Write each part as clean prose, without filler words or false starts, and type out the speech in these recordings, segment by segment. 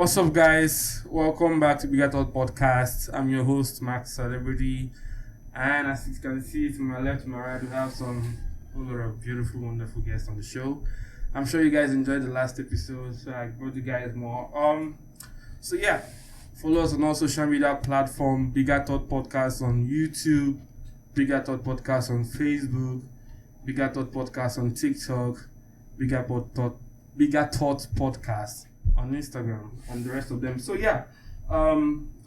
What's up, guys? Welcome back to Bigger Thought Podcast. I'm your host, Max Celebrity, and as you can see to my left, to my right, we have some whole lot of beautiful, wonderful guests on the show. I'm sure you guys enjoyed the last episode, so I brought you guys more. Follow us on all social media platform, Bigger Thought Podcast on YouTube, Bigger Thought Podcast on Facebook, Bigger Thought Podcast on TikTok, Bigger Thought Podcast on Instagram, and the rest of them. I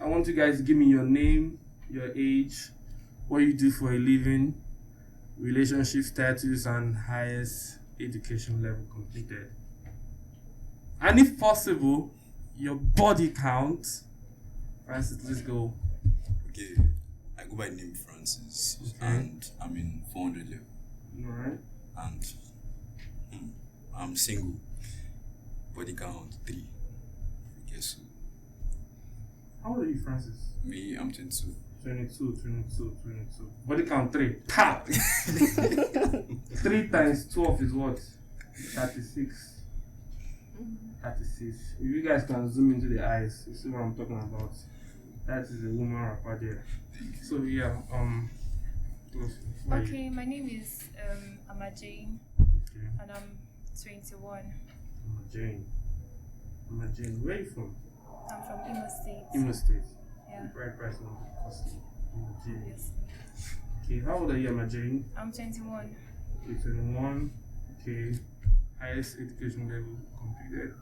want you guys to give me your name, your age, what you do for a living, relationship status, and highest education level completed. And if possible, your body count. Francis, let's go. Okay, I go by name Francis, and I'm in 400 level. Alright. And I'm single. Body count 3. I guess so. How old are you, Francis? Me, I'm 22. 22. Body count 3. Pa! 3 times 12 is what? 36. 36. If you guys can zoom into the eyes, you see what I'm talking about. That is a woman rapper there. So yeah, Okay, my name is Amajane, Okay. and I'm 21. Amajane. Where are you from? I'm from Imo State. Imo State. Yeah. Right price now. Costly. Amajane. Yes. Okay, how old are you, Amajane? I'm 21. Okay, 21. Okay. Highest education level completed.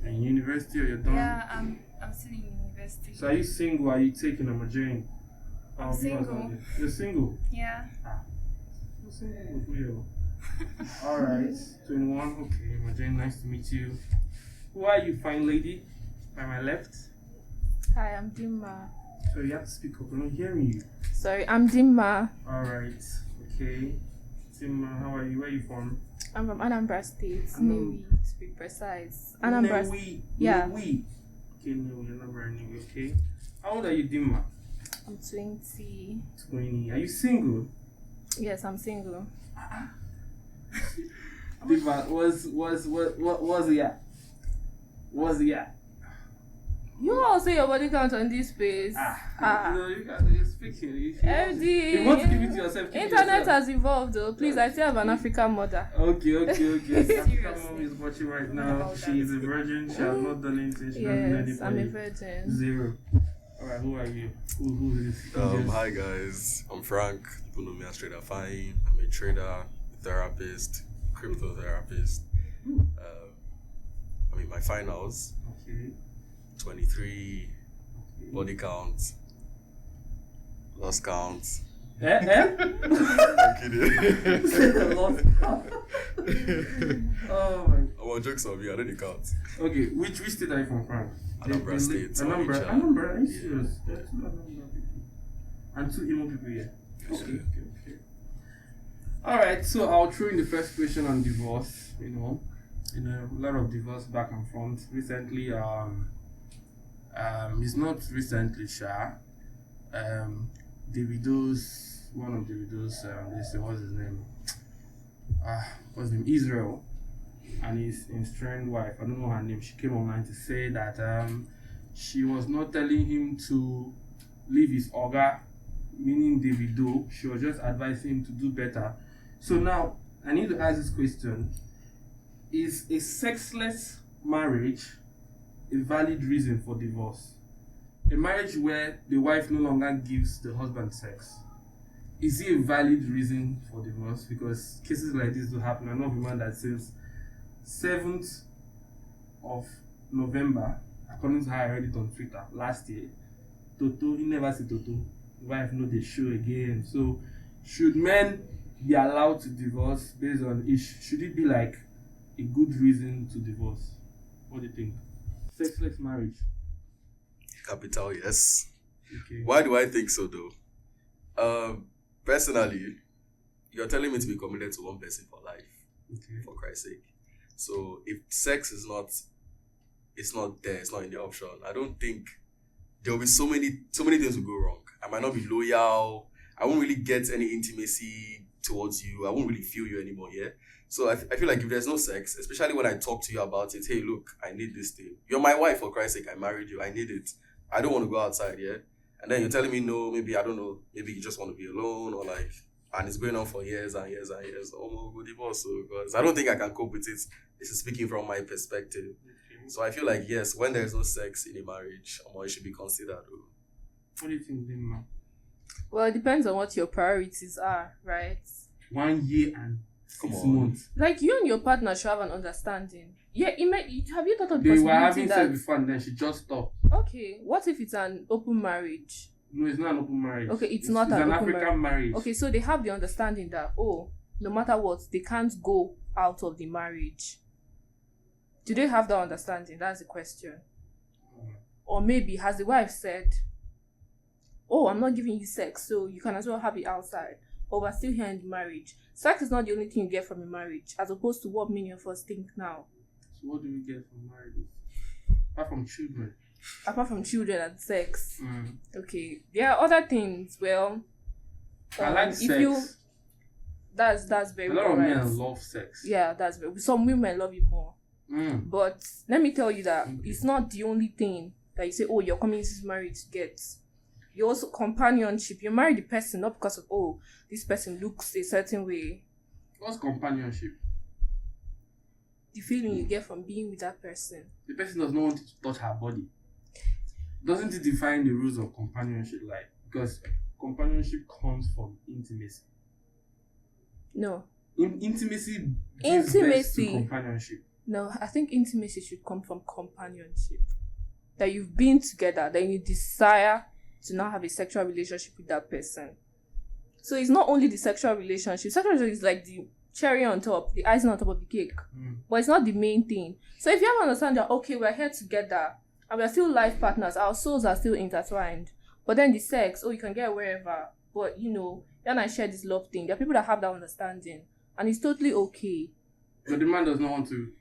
In university or you're done? Yeah, I'm still in university. So are you single? Are you taking Amajane? I'm single. You're single? Yeah. You're single with real. Alright, 21. Okay, Amajane, nice to meet you. Who are you, fine lady? By my left. Hi, I'm Dimma. So you have to speak up. I'm not hearing you. Sorry, I'm Dimma. Alright, okay. Tim, how are you? Where are you from? I'm from Anambra State, Anam- Newi, to be precise. Anambra. Newi. Yeah. Newi. Okay, Newi, Anambra, Newi, okay. How old are you, Dimma? I'm 20. 20. Are you single? Yes, I'm single. Dimma, what's the at? What's the at? You also your body count on this space. No, you guys are just speaking. You want to give it to yourself. Keep it Internet yourself. has evolved though. Please, I still have an African mother. Okay. Seriously. African mom is watching right now. She is a virgin. She has not done anything. She doesn't know Yes, I'm a anybody. virgin. 0. Alright, who are you? Who is this? Hi guys, I'm Frank. People know me as Trader Fine. I'm a trader, therapist, crypto therapist. I'm in my finals, Okay. 23, body count, lost count. I'm kidding. Lost count. Oh my. Oh, jokes on me, I don't count. Okay, which state are you from, Frank? Anambra State. Anambra, are you Yeah. serious? There are 2 Anambra people. And 2 Imo people here. Yes, Okay. sir. Alright, so I'll throw in the first question on divorce, a lot of divorce back and front. Recently, it's not recently, one of Davido's, what's his name? Israel, and his estranged wife, I don't know her name, she came online to say that she was not telling him to leave his oga, meaning Davido. She was just advising him to do better. So now, I need to ask this question. Is a sexless marriage a valid reason for divorce? A marriage where the wife no longer gives the husband sex, is it a valid reason for divorce? Because cases like this do happen. I know of a man that says 7th of November, according to how I read it on Twitter last year, Toto, he never said Toto. The wife know the show again. So should men be allowed to divorce based on should it be like a good reason to divorce? What do you think? Sexless marriage. Capital, yes. Okay. Why do I think so though? Personally, you're telling me to be committed to one person for life, Okay. for Christ's sake. So if sex is not there, it's not in the option, I don't think there will be so many things will go wrong. I might not be loyal. I won't really get any intimacy towards you. I won't really feel you anymore, yeah? So I feel like if there's no sex, especially when I talk to you about it, hey, look, I need this thing. You're my wife, for Christ's sake. I married you. I need it. I don't want to go outside, yeah? And then you're telling me no, maybe, I don't know, maybe you just want to be alone or like, and it's going on for years and years and years. Oh, my God, divorce. So, because I don't think I can cope with it. This is speaking from my perspective. So I feel like, yes, when there's no sex in a marriage, it should be considered. What do you think, Lima? Well, it depends on what your priorities are, right? 1 year and Come 6 on. months. Like you and your partner should have an understanding. Yeah, have you thought of the They were possibility having that? sex before and then she just stopped. Okay, what if it's an open marriage? No, it's not an open marriage. Okay, it's not it's an an open African marriage. Okay, so they have the understanding that no matter what, they can't go out of the marriage. Do they have that understanding? That's the question. Or maybe has the wife said, I'm not giving you sex, so you can as well have it outside. But we're still here in the marriage. Sex is not the only thing you get from a marriage, as opposed to what many of us think now. So what do we get from marriages? Apart from children. Apart from children and sex. Okay. There are other things. Well, I like if sex. that's very A lot of alright. men love sex. Yeah, that's very. Some women love it more. But let me tell you that it's not the only thing that you say, you're coming into this marriage to get. You also companionship. You marry the person not because of this person looks a certain way. What's companionship? The feeling you get from being with that person. The person does not want to touch her body. Doesn't it define the rules of companionship? Like, because companionship comes from intimacy. No. Intimacy gives birth to companionship. No, I think intimacy should come from companionship. That you've been together, then you desire to now have a sexual relationship with that person. So it's not only the sexual relationship. Sexual relationship is like the cherry on top, the icing on top of the cake. But it's not the main thing. So if you have to understand that, okay, we're here together and we're still life partners, our souls are still intertwined. But then the sex, you can get wherever. But, you and I share this love thing. There are people that have that understanding. And it's totally okay. But the man does not want to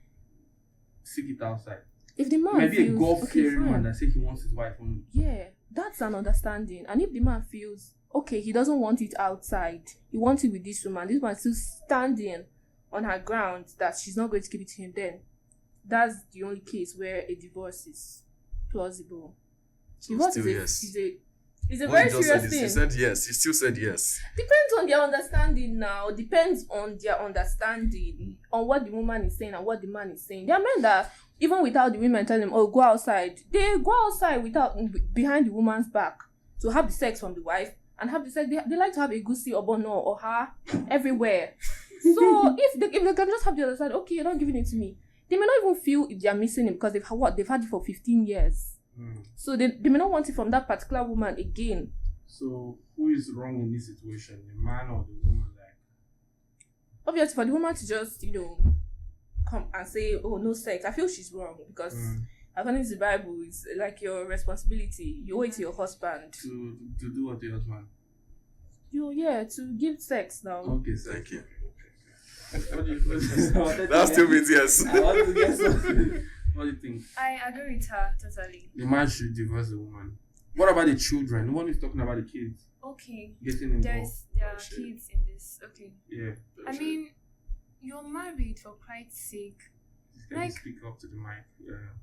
seek it outside. If the man maybe feels, a God-fearing man that says he wants his wife only. Yeah, that's an understanding. And if the man feels, he doesn't want it outside, he wants it with this woman is still standing on her ground that she's not going to give it to him, then that's the only case where a divorce is plausible. So Divorce still is a What very he just serious said thing. he said yes. He still said yes. Depends on their understanding now. Depends on their understanding on what the woman is saying and what the man is saying. There are men that even without the women telling them, go outside, they go outside behind the woman's back to have the sex from the wife and have the sex. They like to have a goosey or bono or her everywhere. So if they can just have the other side, you're not giving it to me. They may not even feel if they are missing it because they've had it for 15 years. So they may not want it from that particular woman again. So who is wrong in this situation, the man or the woman? Like, obviously, for the woman to just come and say, no sex, I feel she's wrong because according to the Bible, it's like your responsibility. You owe it to your husband to do what the husband. To give sex now. Okay, Thank you. What do you That still means yes. I want to guess something. What do you think? I agree with her totally. The man should divorce the woman. What about the children? No one is talking about the kids Okay. getting involved. There are kids in this. Okay. Yeah. I mean, you're married for Christ's sake. Can you Like- speak up to the mic?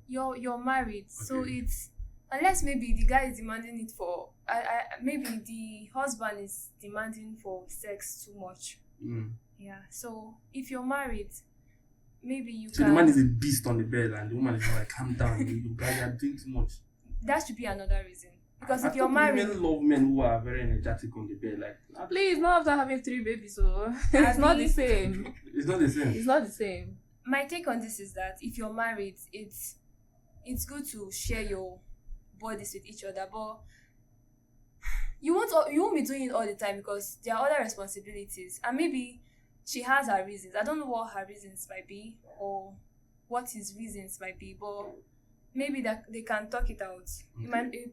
Yeah. You're married, so Okay. it's unless maybe the guy is demanding it for. Maybe the husband is demanding for sex too much. Yeah. So if you're married, maybe you So can. the man is a beast on the bed and the woman is like, calm down, you guys are doing too much. That should be another reason. Because I if you're thought married, women love men who are very energetic on the bed. Like, Please, not after having 3 babies, so it's not the same. it's not the same. It's not the same. my take on this is that if you're married, it's good to share your bodies with each other, but you won't be doing it all the time because there are other responsibilities, and maybe she has her reasons. I don't know what her reasons might be or what his reasons might be, but maybe that they can talk it out.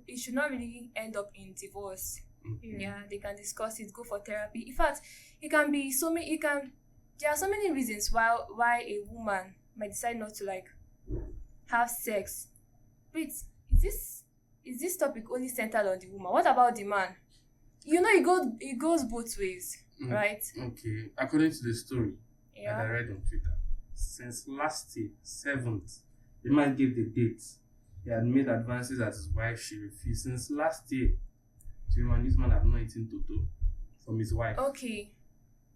It should not really end up in divorce. Yeah, they can discuss it, go for therapy. In fact, there are so many reasons why a woman might decide not to have sex. Wait, is this topic only centered on the woman? What about the man? It goes both ways, right? Okay, according to the story, that I Yeah. read on Twitter. Since last year, 7th, the man gave the date. He had made advances at his wife, she refused. Since last year, this man have not eaten toto from his wife. Okay.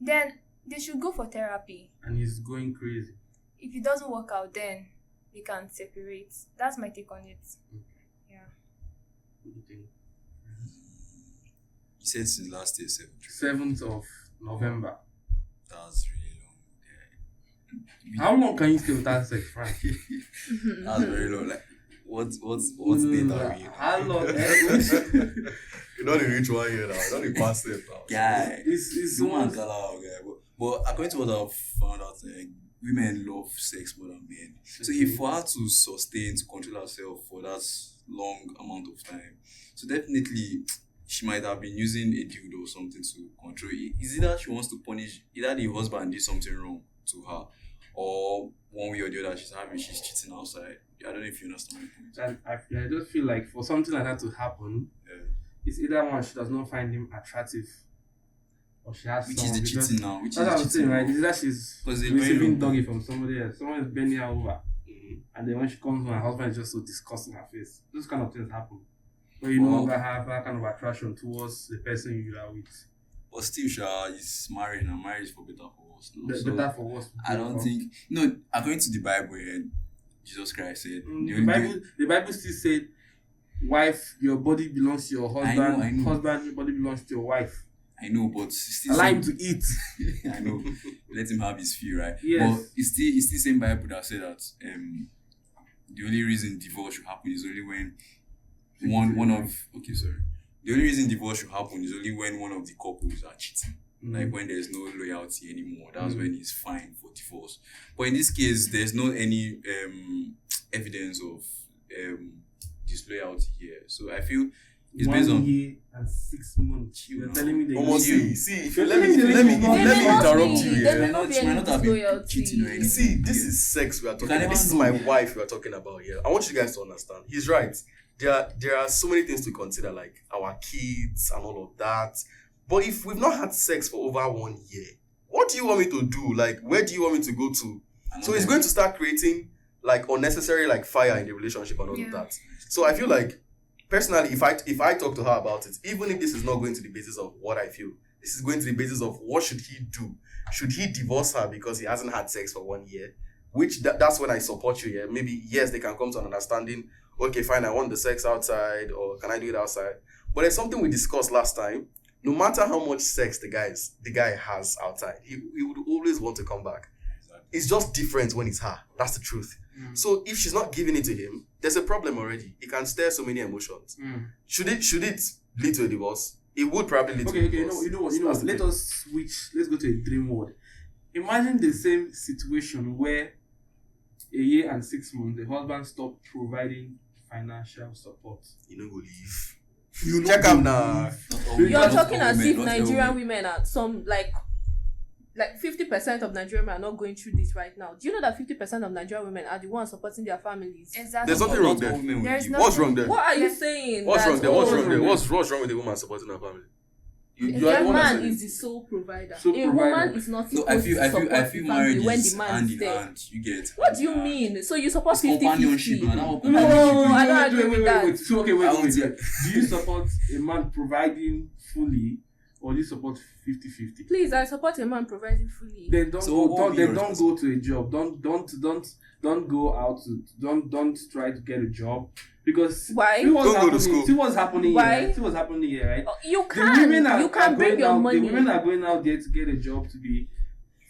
Then they should go for therapy. And he's going crazy. If it doesn't work out, then they can separate. That's my take on it. Yeah. What do you think? You said since last year, 7th of November. That's really long. Yeah. How long can you stay without sex, Frank? That's very long. Like, what date are we? How long? You don't reach 1 year now. You don't pass it now. Guy, It's so woman much. can allow, guy. But according to what I've found out, women love sex more than men. So if for her to sustain, to control herself for that long amount of time, so definitely she might have been using a dildo or something to control it. Is either she wants to punish, either the husband did something wrong to her, or one way or the other she's cheating outside. I don't know if you understand my point. And I just feel like for something like that to happen, Yeah. it's either one, she does not find him attractive, or she has Which is someone the because- cheating now? Which That's what I'm is the saying, cheating right? now? It's either she's Because they're very receiving long. doggy from somebody else. Someone is bending her over, and then when she comes home, her husband is just so disgusting her face. Those kind of things happen. Where you no Well- longer have that kind of attraction towards the person you are with. But still, Sha is married, and marriage is for better or for worse. No? The So better for worse. I don't think according to the Bible, Jesus Christ said The Bible still said, wife, your body belongs to your husband. I know. Husband, your body belongs to your wife. I know, but it's still Allow him to eat. I know. Let him have his feel, right? Yes. But it's still same Bible that said that the only reason divorce should happen is only when the only reason divorce should happen is only when one of the couples are cheating. Like when there's no loyalty anymore, that's when it's fine for divorce. But in this case, there's no any evidence of disloyalty here. So I feel it's based 1 on year and 6 months. Chill You're now. telling me they Almost You- see, if You're you let me telling me let me they let me may not interrupt be- you they here. may not be She might not have been disloyalty. cheating or anything. See, this is sex we are talking can about. never This is know. my wife we are talking about here. I want you guys to understand. He's right. There are so many things to consider, like our kids and all of that. But if we've not had sex for over 1 year, what do you want me to do? Like, where do you want me to go to? So it's going to start creating like unnecessary like fire in the relationship and all of Yeah. that. So I feel like personally, if I talk to her about it, even if this is not going to the basis of what I feel, this is going to the basis of what should he do? Should he divorce her because he hasn't had sex for 1 year? Which that's when I support you. Yeah, maybe yes, they can come to an understanding. Okay, fine, I want the sex outside, or can I do it outside? But there's something we discussed last time. No matter how much sex the guy has outside, he would always want to come back. It's just different when it's her. That's the truth. So if she's not giving it to him, there's a problem already. It can stir so many emotions. Should it lead to a divorce? It would probably lead to a Okay, divorce. you know what? That's the Let thing. us switch. Let's go to a dream world. Imagine the same situation where 1 year and 6 months the husband stopped providing financial support. You know, go leave. You Check know am the now. leave. You're talking as if Nigerian women are some like 50% of Nigerian women are not going through this right now. Do you know that 50% of Nigerian women are the ones supporting their families? Exactly. There's nothing wrong there. There's What's wrong there? nothing- What are you Yeah. saying? What's that, wrong there? What's oh, wrong there? What's wrong with a woman supporting her family? You are The the one that man said is it. the sole provider. Sole A provider. woman is not No, supposed I feel to support I the feel family marriage when is the man hand is in there. hand. You get What do you mean? So you support It's companionship, 50-50? man. That No, I don't agree with that. So okay, I wait. would say- Do you support a man providing fully, or do you support 50-50? Please, I support a man providing fully. Then don't So go. what Don't, would be then your don't go to a job. Don't go out. Don't try to get a job because Why? See what's Don't go to happening. school. See what's happening Why? here. Right? See what's happening here, right? Oh, you The women can. You can bring going your out, money. The women are going out there to get a job, to be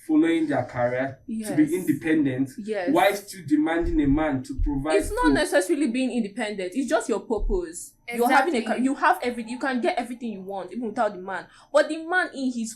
following their career, to Yes. be independent. Yes. Why still demanding a man to provide? It's not food? necessarily being independent. It's just your purpose. You're having Exactly. you have everything. You can get everything you want even without the man. But the man in his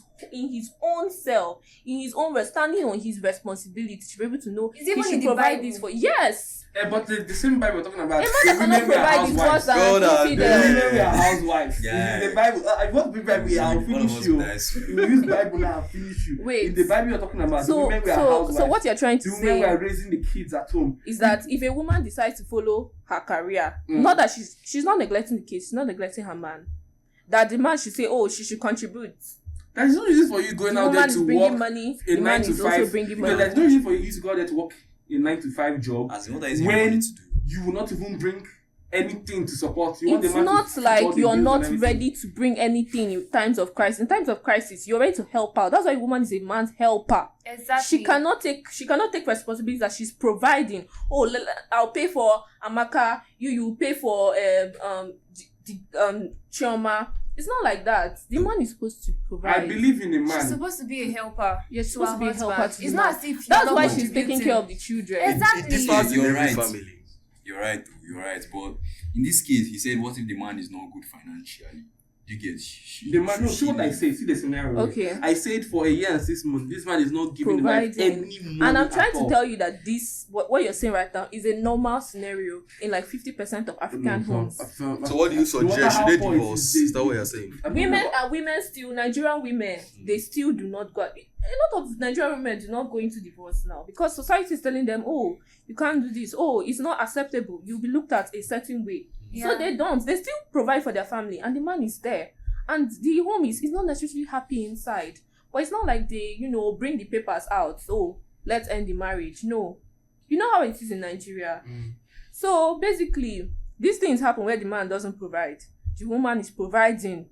own self, in his own standing on his responsibility to be able to know It's he even should in the provide Bible. this for. Yes. But the same Bible we're talking about. A man that cannot provide is worse than God, a feed The Yeah. women were housewives. Yeah. In the Bible, I want the Bible. I'll finish you. You use Bible now. I'll finish you. Wait. In the Bible, you're talking about the So women were housewives. so what you're trying to The women say were raising the kids at home. is that if a woman decides to follow her career, Mm. not that she's not neglecting the kids, she's not neglecting her man, that the man should say, oh, she should contribute. There's no reason for you going The out there woman is to bringing work money. a The 9 man to is 5. also bringing Because money. there's no reason for you to go out there to work a 9 to 5 job As in, what is it you when want to do? you will not even bring anything to support. You want the It's man to not fit all like the you're bills and not everything. ready to bring anything in times of crisis. In times of crisis, you're ready to help out. That's why a woman is a man's helper. Exactly. She cannot take responsibilities that she's providing. Oh, I'll pay for Amaka. You pay for Chioma. It's not like that. The man is supposed to provide. I believe in a She's man. supposed to be a helper. You're supposed to be a helper to the It's man. not as if you're That's not why she's taking contributing. care of the children. Exactly. It differs in You're every right. family. You're right. But in this case, he said, what if the man is not good financially? You get The man, no, see what I say. See the scenario. Okay. I said for a year and 6 months, this man is not giving the wife Providing. any money. And I'm trying at to all. tell you that this, what you're saying right now, is a normal scenario in like 50% of African homes. So what do you suggest? Should they divorce? Is that what you're saying? Women still, Nigerian women, they still do not go. A lot of Nigerian women do not go into divorce now because society is telling them, oh, you can't do this. Oh, it's not acceptable. You'll be looked at a certain way. Yeah. So they don't. They still provide for their family, and the man is there, and the home is not necessarily happy inside. But it's not like they, bring the papers out. Oh, let's end the marriage. No, you know how it is in Nigeria. So basically, these things happen where the man doesn't provide. The woman is providing.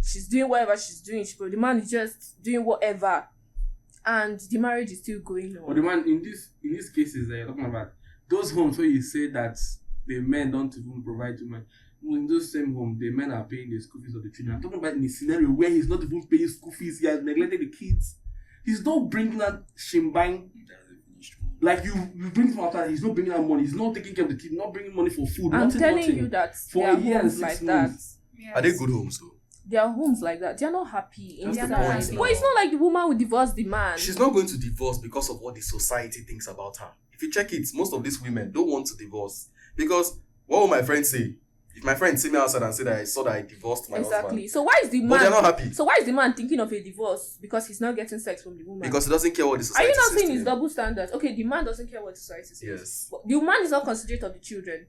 She's doing whatever she's doing. The man is just doing whatever, and the marriage is still going on. But the man in these cases that you're talking about, those homes where you say that the men don't even provide to men, in those same homes, the men are paying the school fees of the children. I'm talking about in a scenario where he's not even paying school fees, he has neglected the kids. He's not bringing out shimbang. Like you bring him out, he's not bringing out money. He's not taking care of the kids, not bringing money for food. I'm nothing, telling nothing. you that For there a are year and homes 6 like months. that. Yes. Are they good homes though? There are homes like that. They're not happy That's the inside. point. But it's not like the woman will divorce the man. She's not going to divorce because of what the society thinks about her. If you check it, most of these women don't want to divorce because what will my friends say? If my friends see me outside and say that I saw that I divorced my Exactly. husband, So why is the but they're man? not happy So why is the man thinking of a divorce? Because he's not getting sex from the woman. because he doesn't care what the Are society you not says saying to it's him. double standards? Okay, the man doesn't care what society says. Yes. But the man is not considerate of the children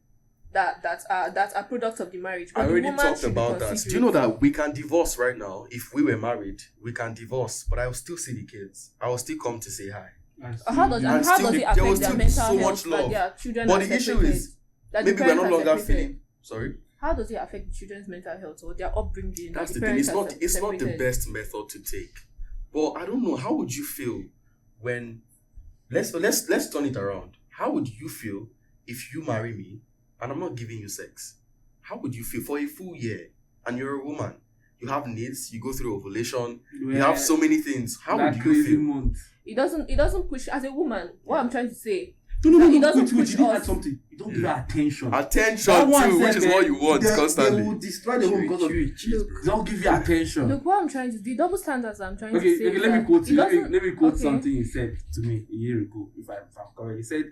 that are products of the marriage. But I the already woman talked should be about that. Do you considerate. know that we can divorce right now? If we were married, we can divorce, but I will still see the kids. I will still come to say hi. And How does still- And how still does it there will affect their still be mental so health much that love. their children But are the issue separated? is, That the maybe we're no parents are longer separated? feeling. Sorry? How does it affect the children's mental health or their upbringing? That's that the thing. parents It's are not. It's not the separated? best method to take. But I don't know. How would you feel when? Let's turn it around. How would you feel if you marry me and I'm not giving you sex? How would you feel for a full year and you're a woman? You have needs. You go through ovulation. You have so many things. How that would you crazy feel? month. It doesn't push as a woman. What I'm trying to say. No, It no, doesn't wait, push you didn't us. add something. You don't give her attention. Attention That one too, which said, is what man, you want they constantly. will destroy the home because of you. They don't give you attention. Look, what I'm trying to the double standards I'm trying to Okay, say. okay, is let me that quote it you. Let doesn't- me quote okay. something he said to me a year ago, if I'm correct. He said,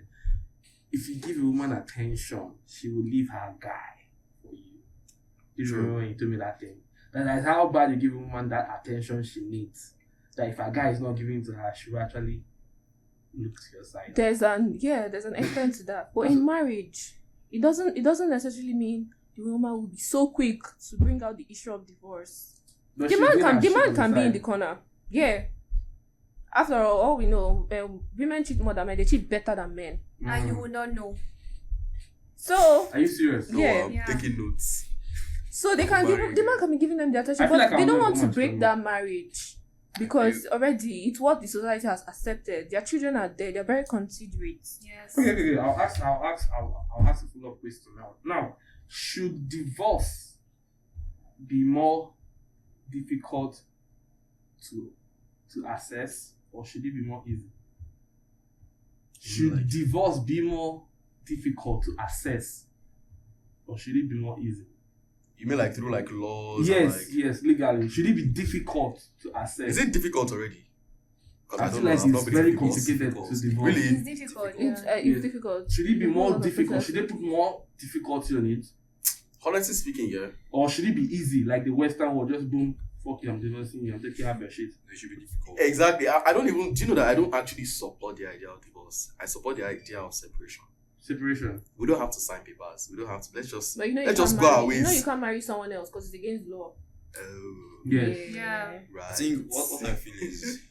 if you give a woman attention, she will leave her guy for you. Do you True. remember when you told me that thing? That's how bad you give a woman that attention she needs. That if a guy is not giving it to her, she will actually look to your side. There's an extent to that. But in marriage, it doesn't necessarily mean the woman will be so quick to bring out the issue of divorce. But The she's man doing can her the shit man on can be in side. the corner. Yeah. After all we know, women cheat more than men. They cheat better than men. And you will not know. So Are you serious? So Yeah. I'm Yeah. taking notes. the man can be giving them the attention, I feel but like they I'm don't not want to woman break strong. that marriage because already it's what the society has accepted. Their children are there. They're very considerate. Yes. Okay. I'll ask a follow-up question now. Now, should divorce be more difficult to assess, or should it be more easy? Should Like- divorce be more difficult to assess, or should it be more easy? You mean like through like laws? and Yes, like, yes, legally. Should it be difficult to assess? Is it difficult already? Because I I feel don't know. like I've not it's been very to divorce. complicated Difficult. to divorce. Really? It's difficult, It's yeah. it's Yes. difficult. Should it be There's a more lot of difficult? process. Should they put more difficulty on it? Honestly speaking, yeah. Or should it be easy, like the Western world, just boom, fuck you, I'm divorcing you, I'm taking half your shit? It should be difficult. Exactly. I don't even. Do you know that I don't actually support the idea of divorce? I support the idea of separation. Separation. We don't have to sign papers. We don't have to. Let's just But you know let's you just can't go our marry. You know ways. you can't marry someone else because it's against law. Yes. Yeah. Right. I think what I feel is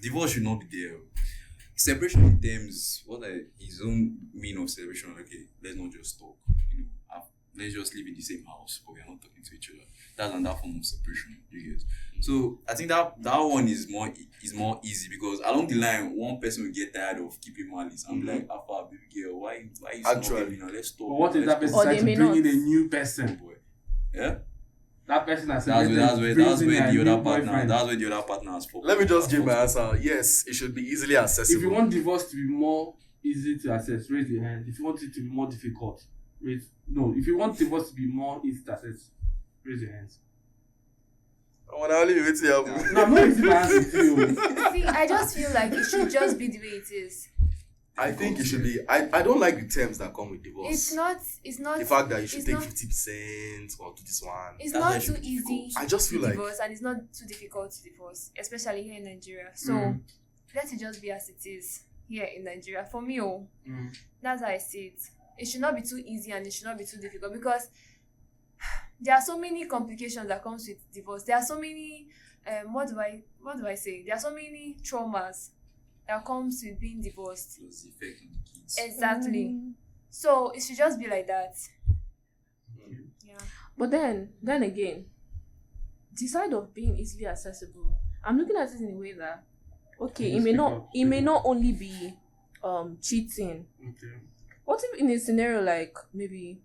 divorce should not be there. Separation in terms, his own meaning of separation, okay, let's not just talk, let's just live in the same house, but we are not talking to each other. That's another form of separation, you get. So I think that one is more easy because along the line, one person will get tired of keeping malice and be like, "Alpha, baby girl, why you not Actually. now? Let's talk." But what if that person Or they decides to may bring in not. a new person? Yeah, That person has that's where the other partner. boyfriend. That's where the other partner has for. Let me just give my answer. Yes, it should be easily accessible. If you want divorce to be more easy to access, raise your hand. If you want it to be more difficult, if you want divorce to be more easy to access, raise your hands. I want to only wait till you have. No, I'm not easy to answer to you. See, I just feel like it should just be the way it is. I think it should be. I don't like the terms that come with divorce. It's not The fact that you should it's take not- 50% or do this one. It's That's why not it too should be easy I just feel to like divorce, and it's not too difficult to divorce, especially here in Nigeria. So let it just be as it is here in Nigeria. For me, that's how I see it. It should not be too easy and it should not be too difficult because there are so many complications that comes with divorce. There are so many what do I say? There are so many traumas that comes with being divorced. Plus the effect on the kids. Exactly. So it should just be like that. Yeah. But then again, the side of being easily accessible, I'm looking at it in a way that okay, Speak up. it may not only be cheating. Okay. What if in a scenario like maybe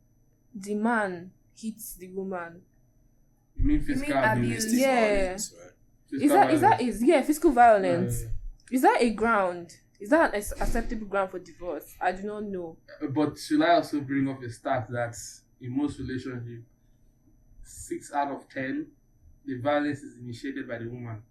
the man hits the woman? You mean mean physical abuse? abuse? Yeah. Violence, right? Physical violence? Yeah. Is that a ground? Is that an acceptable ground for divorce? I do not know. But should I also bring up a stat that in most relationships, 6 out of 10, the violence is initiated by the woman.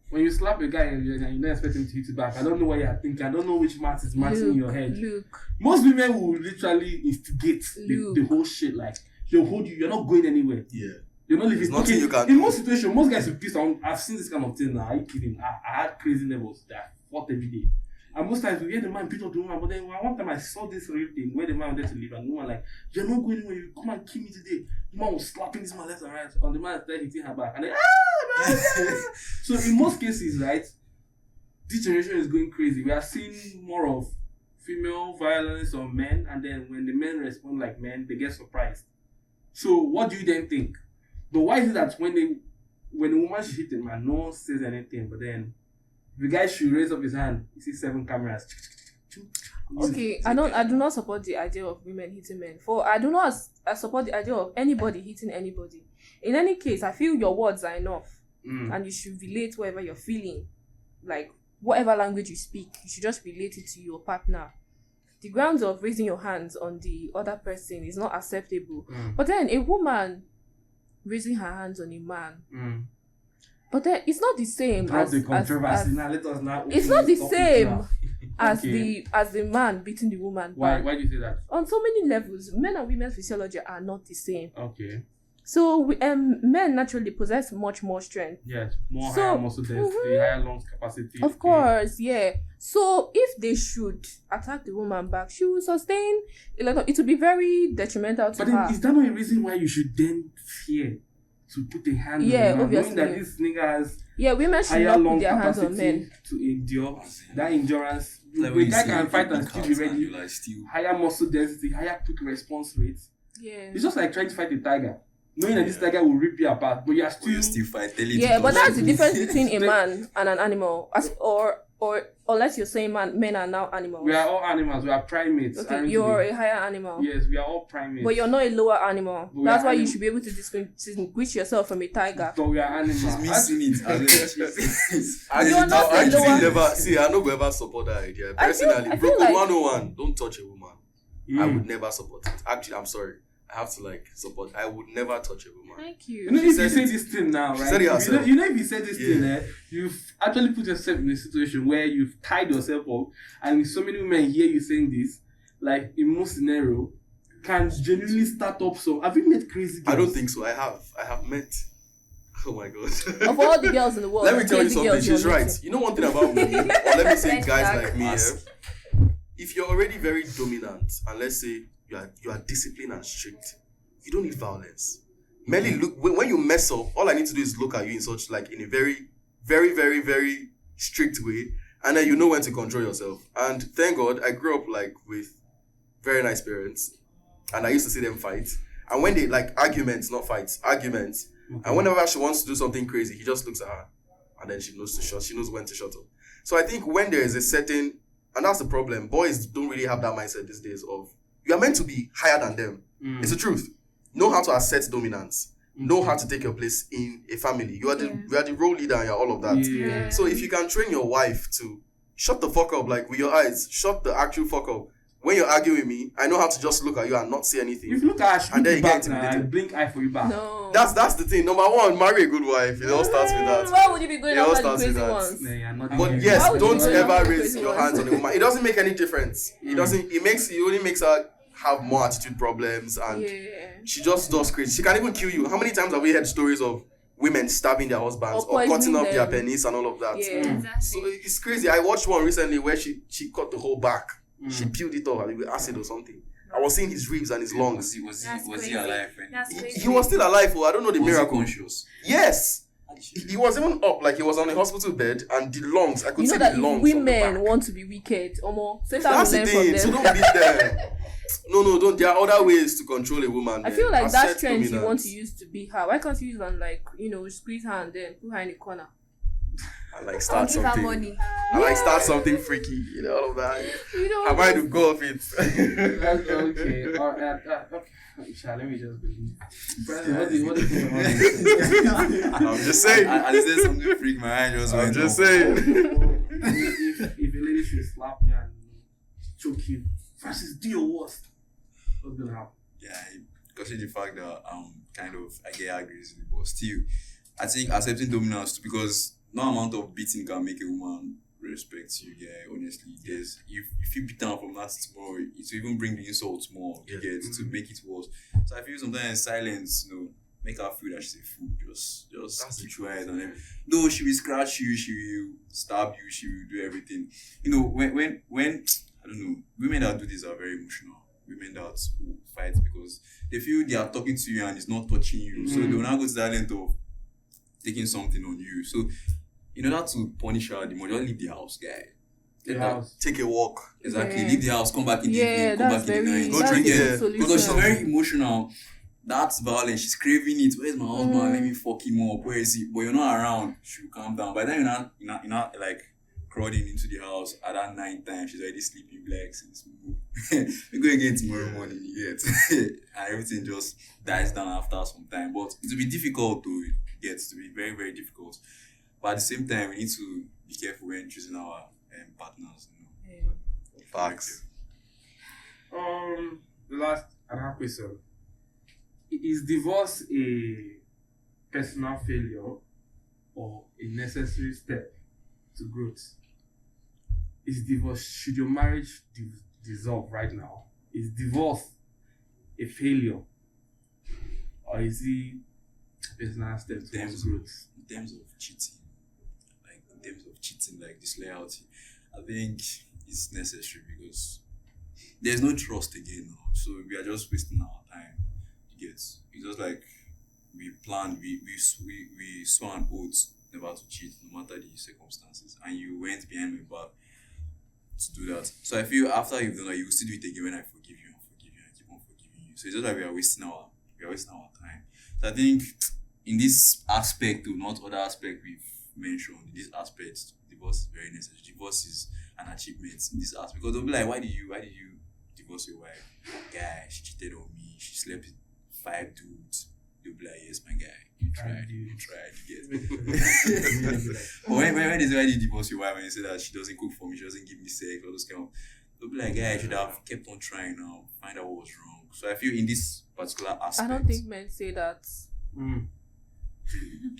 When you slap a guy and you don't expect him to hit you back, I don't know what you're thinking. I don't know which math is matching in your head. Look. Most women will literally instigate the whole shit. Like, they'll hold you, you're not going anywhere. yeah. You're not living. There's nothing you can in do. most situations, most guys will piss on. I've seen this kind of thing now. Are you kidding? I had crazy neighbors that fought every day. And most times we hear the man beat up the woman, but then one time I saw this real thing where the man wanted to leave and the woman like, "You're not going anywhere, you come and kill me today." The man was slapping this man left and right, and the man started hitting her back. And then, so in most cases, right, this generation is going crazy. We are seeing more of female violence on men, and then when the men respond like men, they get surprised. So what do you then think? But why is it that when the woman should hit the man, no one says anything, but then the guy should raise up his hand, you see 7 cameras. Okay, I do not support the idea of women hitting men. I do not support the idea of anybody hitting anybody. In any case, I feel your words are enough, and you should relate whatever you're feeling, like whatever language you speak, you should just relate it to your partner. The grounds of raising your hands on the other person is not acceptable. But then a woman raising her hands on a man, but then it's not the same Drop as the controversy. as- Now let us now. it's open not the this topic same now. as Okay. the man beating the woman Why back. do you say that? On so many levels, men and women's physiology are not the same. Okay. So men naturally possess much more strength. Yes. More So- higher muscle density, higher lungs capacity. Of course, yeah. So if they should attack the woman back, she will sustain a lot of, it will be very detrimental to But her. then is that not a reason why you should then fear to put a hand Yeah, on the man, obviously. knowing that this nigga has Yeah, women should higher not lung put their hands on capacity men. to endure that endurance. Like The when you guy say can fight you and still can't be and ready. you like still. Higher muscle density, higher quick response rate. Yeah. It's just like trying to fight a tiger, knowing that this tiger will rip you apart, but you are But you still. still fight. Tell it Yeah, to but touch that's the you. difference between a man and an animal. Or unless you're saying men are now animals. We are all animals. We are primates. Okay, aren't you're we? a higher animal. Yes, we are all primates. But you're not a lower animal. We That's are why you anim- should be able to distinguish yourself from a tiger. But we are animals. She's missing it. As well. I You're not actually the lower- never see. I no go ever support that idea. I feel- Personally, I feel Broken like- 101. Don't touch a woman. I Mm. would never support it. Actually, I'm sorry. I have to support. I would never touch a woman. Thank You you. know, She if you said say it. this thing now, She right? said it you, know, herself. you know, if you say this thing, Yeah. you've actually put yourself in a situation where you've tied yourself up, and so many women hear you saying this, like in most scenario, can genuinely start up. So, have you met crazy girls? I don't think so. I have met. Oh my god. Of all the girls in the world, Let me tell you crazy something. girls She's you're right. meeting. You know one thing about me, or let me say Red guys flag. like me. Massive. If you're already very dominant, and let's say you are disciplined and strict, you don't need violence. Merely look when you mess up, all I need to do is look at you in such like in a very, very, very, very strict way, and then you know when to control yourself. And thank God I grew up like with very nice parents, and I used to see them fight. And when they like arguments, not fights, arguments, and whenever she wants to do something crazy, he just looks at her, and then she knows when to shut up. So I think when there is a certain, and that's the problem, boys don't really have that mindset these days of you are meant to be higher than them. It's the truth. Know how to assert dominance. Know how to take your place in a family. You are the role leader and you're all of that. Yeah. So if you can train your wife to shut the fuck up, like with your eyes, shut the actual fuck up. When you're arguing with me, I know how to just look at you and not say anything. If you look at her, And then she you look get back now, intimidated. and blink eye for you back. No. That's the thing. Number one, marry a good wife. It all starts with that. Why would you be going It all after the starts with crazy that. ones? Yeah, you're not But doing yes, Why would you don't do that? ever Crazy raise your ones. hands on a woman. It doesn't make any difference. It only makes her have more attitude problems, and Yeah. she just does crazy. She can even kill you. How many times have we heard stories of women stabbing their husbands Or or cutting off poisoning their them. penis and all of that? Yeah. Exactly. So it's crazy. I watched one recently where she cut the whole back. She peeled it off with acid or something. I was seeing his ribs and his lungs. Was That's he crazy. alive? That's crazy. He was still alive. Oh, I don't know the Was he miracle. conscious? Yes. He was even up, like he was on a hospital bed, and the lungs, I could You know see that the if lungs. from the women back. want to be wicked, Satan That's will the learn thing. So from don't them. beat them. No, don't. There are other ways to control a woman. I man. feel like that Assert strength you want dominance. to use to be her. Why can't you use it on squeeze her and then put her in the corner? I like Or start give her something. money. I like start something freaky. All of that. You know. I might to go off it. Okay. Okay. Let me just believe. What do you think about this? I'm just saying. I said something freak my eye just I'm went just off. saying. if a lady should slap you and choke you, Francis, do your worst. What's gonna happen? Yeah, consider the fact that kind of I get angry easily, but still, I think accepting dominance because no amount of beating can make a woman respect you. Yeah, honestly, there's if you beat down from that tomorrow, it will even bring the insults more. You get to make it worse. So I feel sometimes silence, make her feel that she's a fool. Just That's keep the quiet and then. Though she will scratch you, she will stab you, she will do everything. When I don't know, women that do this are very emotional. Women that fight because they feel they are talking to you and it's not touching you. So they will now go to the length of taking something on you. So in order to punish her, they might just leave the house, guy. The house. Take a walk. Exactly. Yeah. Leave the house, come back in the evening, come that's back in the very. night. Go That's drink the it. solution. Because she's very emotional. That's violence. She's craving it. Where's my husband? Let me fuck him up. Where is he? But you're not around. She'll calm down. By then you're not like crawling into the house at that night time. She's already sleeping. Like, since we go again tomorrow morning. You get and everything just dies down after some time. But it will be difficult to get. To be very very difficult. But at the same time, we need to be careful when choosing our partners. Facts. The last another question. Is divorce a personal failure or a necessary step to growth? Is divorce, should your marriage dissolve right now? Is divorce a failure or is it a personal step towards growth? In terms of cheating, like disloyalty, I think it's necessary because there's no trust again now. So we are just wasting our time. It's just like we planned, we swore an oath never to cheat no matter the circumstances, and you went behind my back to do that. So I feel after you've done that, you will still do it again when I forgive you and keep on forgiving you. So it's just like we are wasting our time. So I think in this aspect, or not other aspect we've mentioned, in this aspect, divorce is very necessary. Divorce is an achievement in this aspect. Because they'll be like, why did you divorce your wife? Guy, she cheated on me, she slept with 5 dudes. They'll be like, yes, my guy, you tried, you get. But when they say, why did you divorce your wife, and you say that she doesn't cook for me, she doesn't give me sex, all those kind of, they'll be like, guy, I should have kept on trying now, find out what was wrong. So I feel in this particular aspect, I don't think men say that.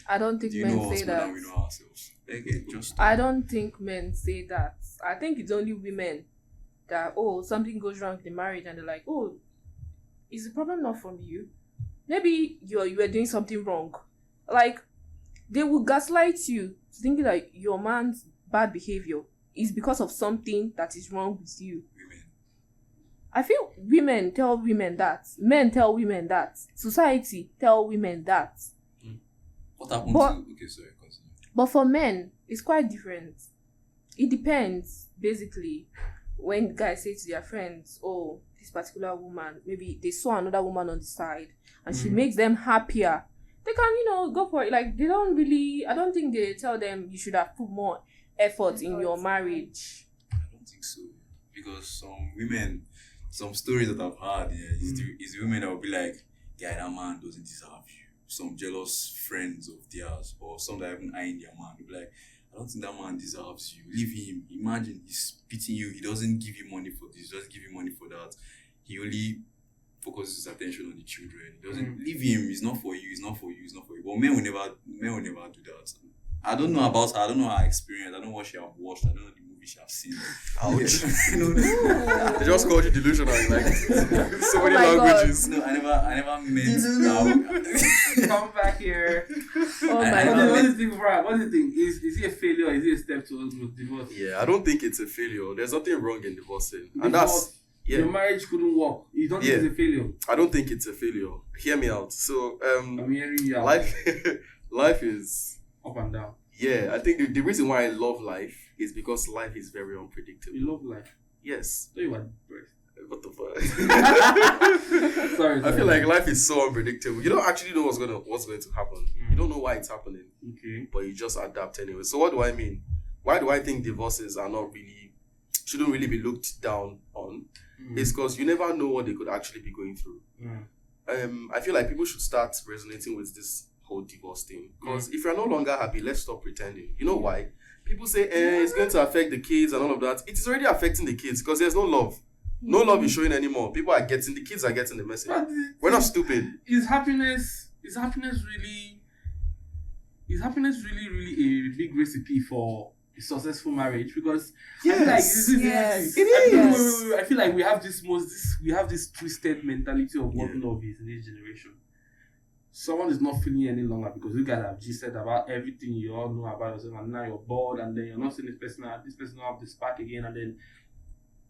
I don't think do you men know us say more that. than we know ourselves? Okay, just I don't think men say that. I think it's only women that, something goes wrong in the marriage and they're like, is the problem not from you? Maybe you were doing something wrong. Like, they will gaslight you thinking that your man's bad behavior is because of something that is wrong with you. women. I feel women tell women that, men tell women that, society tell women that. What happened But- to... Okay, sorry, continue. But for men, it's quite different. It depends, basically. When guys say to their friends, oh, this particular woman, maybe they saw another woman on the side and she makes them happier, they can, go for it. Like, they don't really, I don't think they tell them you should have put more effort in your marriage. I don't think so. Because some stories that I've heard, is the women that will be like, yeah, that man doesn't deserve you. Some jealous friends of theirs, or some that even eyeing their man, will be like, I don't think that man deserves you. Leave him. Imagine he's pitying you. He doesn't give you money for this, doesn't give you money for that. He only focuses his attention on the children. He doesn't leave him. It's not for you. It's not for you. It's not for you. But men will never do that. I don't know about her. I don't know her experience. I don't know what she have watched. I don't know the movie she have seen. Ouch. They just called you delusional in like so many my God. languages. No, I never meant Come back here. Oh I- my I What don't do god. you think, Brad? What do you think? Is it a failure or is it a step towards divorce? Yeah, I don't think it's a failure. There's nothing wrong in divorcing. And that's Your marriage couldn't work. You don't think Yeah. it's a failure? I don't think it's a failure. Hear me out. So I'm hearing you out. life is Up and down. yeah, I think the reason why I love life is because life is very unpredictable. You love life. Yes. So you are depressed. What the fuck? Sorry. I feel like life is so unpredictable. You don't actually know what's going to happen. You don't know why it's happening, Okay. but you just adapt anyway. So what do I mean? Why do I think divorces shouldn't really be looked down on? It's because you never know what they could actually be going through. I feel like people should start resonating with this whole divorce thing. Because if you're no longer happy, let's stop pretending. You know why? People say, it's going to affect the kids and all of that. It is already affecting the kids because there's no love. No love is showing anymore. The kids are getting the message. But We're not stupid. Is happiness really a big recipe for a successful marriage? Because Yes. Yes. It is. Wait. I feel like we have this twisted mentality of what love is in this generation. Someone is not feeling any longer because you guys have just said about everything you all know about yourself, and now you're bored, and then you're not seeing this person will have the spark again, and then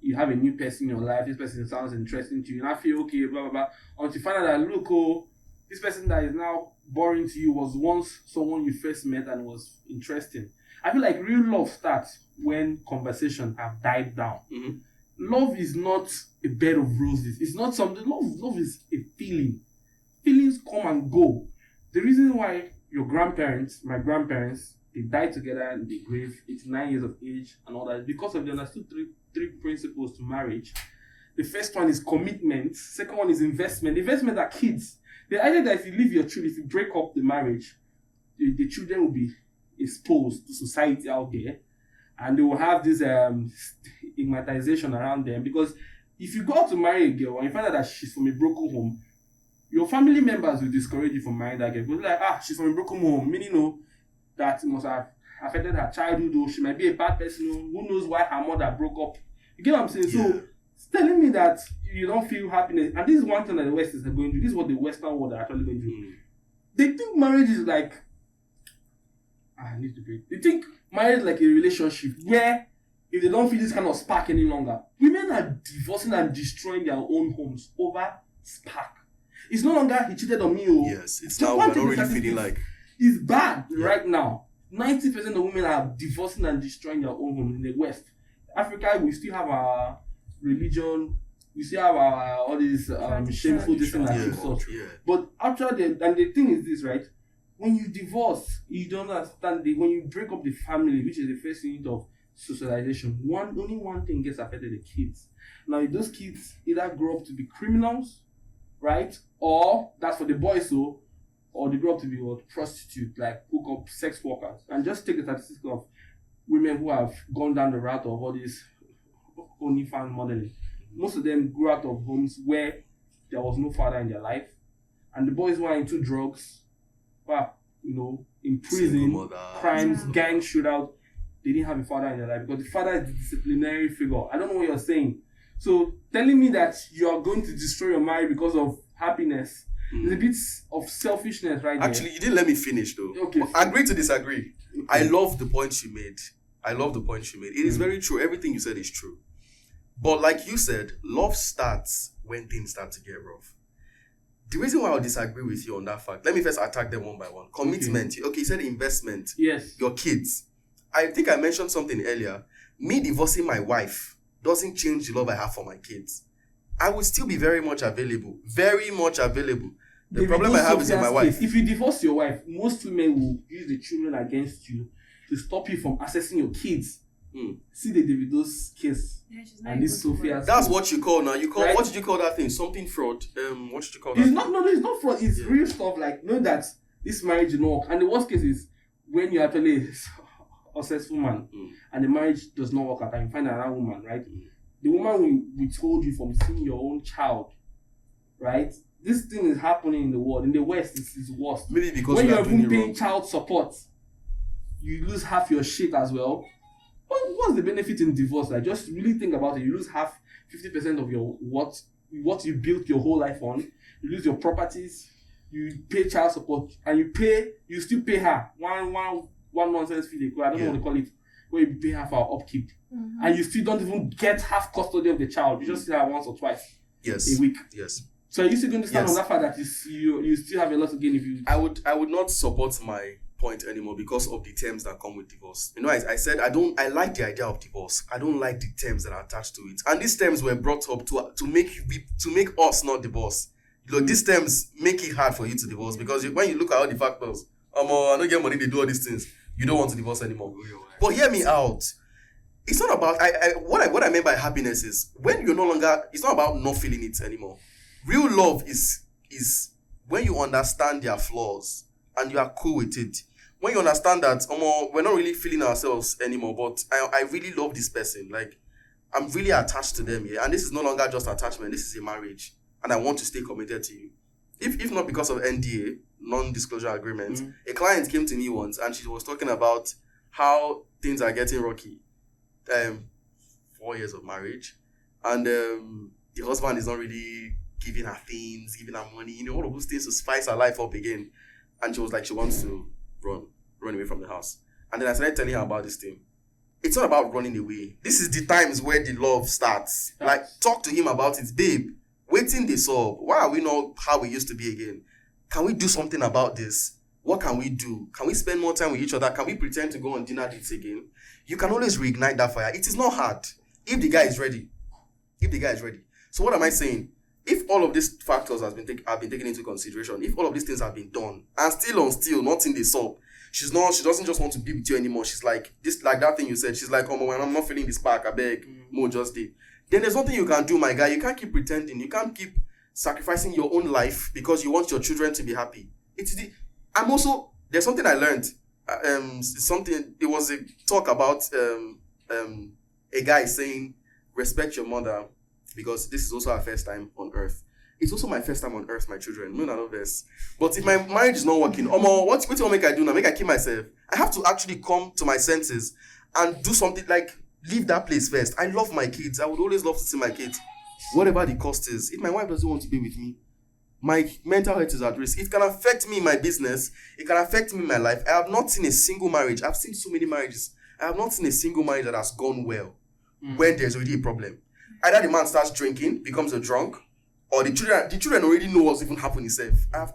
you have a new person in your life. This person sounds interesting to you, and I feel okay, blah blah blah. Until you find out that look, this person that is now boring to you was once someone you first met and was interesting. I feel like real love starts when conversation have died down. Mhm. Love is not a bed of roses. It's not something. Love is a feeling. Feelings come and go. The reason why my grandparents, they died together in the grave, 89 years of age and all that, is because of they understood three principles to marriage. The first one is commitment. Second one is investment. Investment are kids. The idea that if you leave your children, if you break up the marriage, the children will be exposed to society out there, and they will have this stigmatization around them. Because if you go out to marry a girl and you find out that she's from a broken home, your family members will discourage you from marrying that girl. Because like, she's from a broken home, meaning that it must have affected her childhood, or she might be a bad person, who knows why her mother broke up. You get what I'm saying? Yeah. So it's telling me that you don't feel happiness. And this is one thing that the West is going through. This is what the Western world are actually going through. They think marriage is like I need to breathe. They think marriage is like a relationship where if they don't feel this kind of spark any longer, women are divorcing and destroying their own homes over spark. It's no longer he cheated on me. Yes, it's Just now one we're thing not is really that feeling like it's bad right now. 90% of women are divorcing and destroying their own homes in the West. Africa, we still have our religion. We still have our all these shameful things that yeah, keeps us. yeah. But actually, and the thing is this, right? When you divorce, you don't understand when you break up the family, which is the first unit of socialization, only one thing gets affected: the kids. Now, if those kids either grow up to be criminals, right? Or that's for the boys, or they grow up to be prostitute, like hook up sex workers. And just take the statistics of women who have gone down the route of all this OnlyFans modeling. Most of them grew out of homes where there was no father in their life, and the boys were into drugs, in prison, Single mother. crimes, gang shootout. They didn't have a father in their life because the father is the disciplinary figure. I don't know what you're saying. So telling me that you are going to destroy your marriage because of happiness is a bit of selfishness, right? Actually, you didn't let me finish though. Okay. Agree to disagree. I love the point she made. It is very true. Everything you said is true. But like you said, love starts when things start to get rough. The reason why I disagree with you on that fact, let me first attack them one by one. Commitment. Okay, you said investment. Yes. Your kids. I think I mentioned something earlier. Me divorcing my wife doesn't change the love I have for my kids. I would still be very much available. Very much available. The problem I have is with my wife. If you divorce your wife, most women will use the children against you to stop you from accessing your kids. See the Davido's case and this Sophia's. That's case. what you call now. You call Right? What did you call that thing? Something fraud. What did you call that? It's not fraud. It's real stuff. Like know that this marriage will not work. And the worst case is when you're actually a successful man and the marriage does not work out and you find another woman, right? The woman will withhold you from seeing your own child, right? This thing is happening in the world. In the West, this is worse. Maybe because when we you're are doing even it paying wrong. child support, you lose half your shit as well. What's the benefit in divorce? Like, just really think about it. You lose 50% of your what you built your whole life on. You lose your properties. You pay child support, and you still pay her one nonsense fee. I don't know what they call it. Where you pay her for her upkeep, and you still don't even get half custody of the child. You just see her once or twice a week. Yes. So are you still going to stand on that fact that you still have a lot to gain if you? I would not support my point anymore because of the terms that come with divorce. You know, I said I like the idea of divorce. I don't like the terms that are attached to it. And these terms were brought up to make us not divorce. You know, these terms make it hard for you to divorce because when you look at all the factors, I don't get money, they do all these things. You don't want to divorce anymore. But hear me out. It's not about what I mean by happiness is when you're no longer. It's not about not feeling it anymore. Real love is when you understand their flaws and you are cool with it. When you understand that we're not really feeling ourselves anymore, but I really love this person. Like I'm really attached to them, and this is no longer just attachment. This is a marriage, and I want to stay committed to you. If not because of NDA, non-disclosure agreement, a client came to me once and she was talking about how things are getting rocky. 4 years of marriage, and the husband is not really giving her things, giving her money, all of those things to spice her life up again. And she was like, she wants to run away from the house. And then I started telling her about this thing. It's not about running away. This is the times where the love starts. Like, talk to him about it. Babe, waiting this up. Why are we not how we used to be again? Can we do something about this? What can we do? Can we spend more time with each other? Can we pretend to go on dinner dates again? You can always reignite that fire. It is not hard. If the guy is ready. So what am I saying? If all of these factors have been taken into consideration, if all of these things have been done, and still nothing they solve, she doesn't just want to be with you anymore. She's like that thing you said. She's like, when I'm not feeling this spark, I beg, more just did. Then there's nothing you can do, my guy. You can't keep pretending. You can't keep sacrificing your own life because you want your children to be happy. There's something I learned. It was a talk about a guy saying, respect your mother because this is also our first time on earth. It's also my first time on earth, my children. No, none of this. But if my marriage is not working, what will make I do now? Make I kill myself? I have to actually come to my senses and do something like leave that place first. I love my kids. I would always love to see my kids. Whatever the cost is. If my wife doesn't want to be with me, my mental health is at risk. It can affect me in my business. It can affect me in my life. I have not seen a single marriage. I've seen so many marriages. I have not seen a single marriage that has gone well when there's already a problem. Either the man starts drinking, becomes a drunk, or the children already know what's even happening itself. I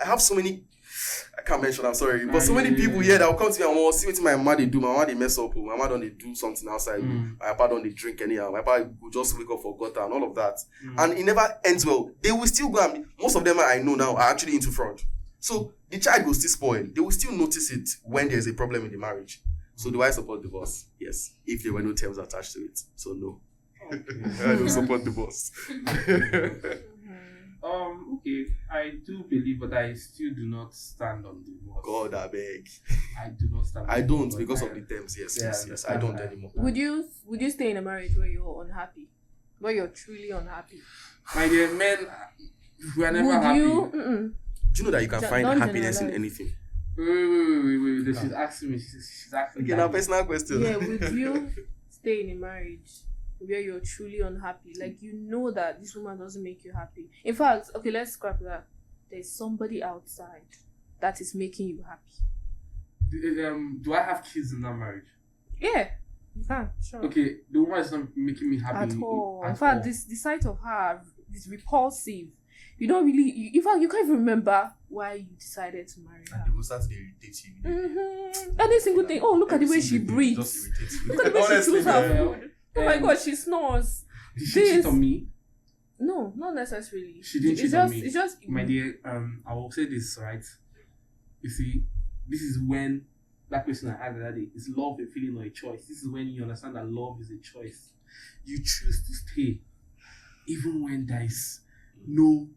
have so many, I can't mention, I'm sorry, but so many people here that will come to me and will see what my mama they do. My mama they mess up. My mama don't do something outside. My papa don't they drink anyhow. My papa will just wake up for gutter and all of that. And it never ends well. They will still go and most of them I know now are actually into fraud. So the child will still spoil. They will still notice it when there's a problem in the marriage. So do I support divorce? Yes. If there were no terms attached to it. So no. I don't support divorce. Okay, I do believe, but I still do not stand on divorce. God, I beg. I do not stand. I on don't divorce, because but of the terms. Yes, Yeah, yes. I don't understand that. anymore. Would you stay in a marriage where you're unhappy? Where you're truly unhappy? My dear men, we are never Would happy. you? Do you know that you can find Don't happiness in generalize. anything? Wait. She's asking me. She's asking Okay, now personal question. Yeah, would you stay in a marriage where you're truly unhappy? Like you know that this woman doesn't make you happy. In fact, okay, let's scrap that. There's somebody outside that is making you happy. Do I have kids in that marriage? Yeah. You can, sure. Okay, the woman is not making me happy At all. at In fact, all. the sight of her is repulsive. You don't really, in fact, you can't even remember why you decided to marry And her. they will start to irritate you. Any single thing. Oh, look at the Every way she single thing just breathes. irritates you. Look at the way she Honestly, chews her man. food. Oh my Um, god, she snores. Did she cheat this- on me? No, not necessarily. She didn't It's cheat just, on me. It's just, My dear, I will say this, right? You see, this is when that question I had the other day, is love a feeling or a choice? This is when you understand that love is a choice. You choose to stay even when there is no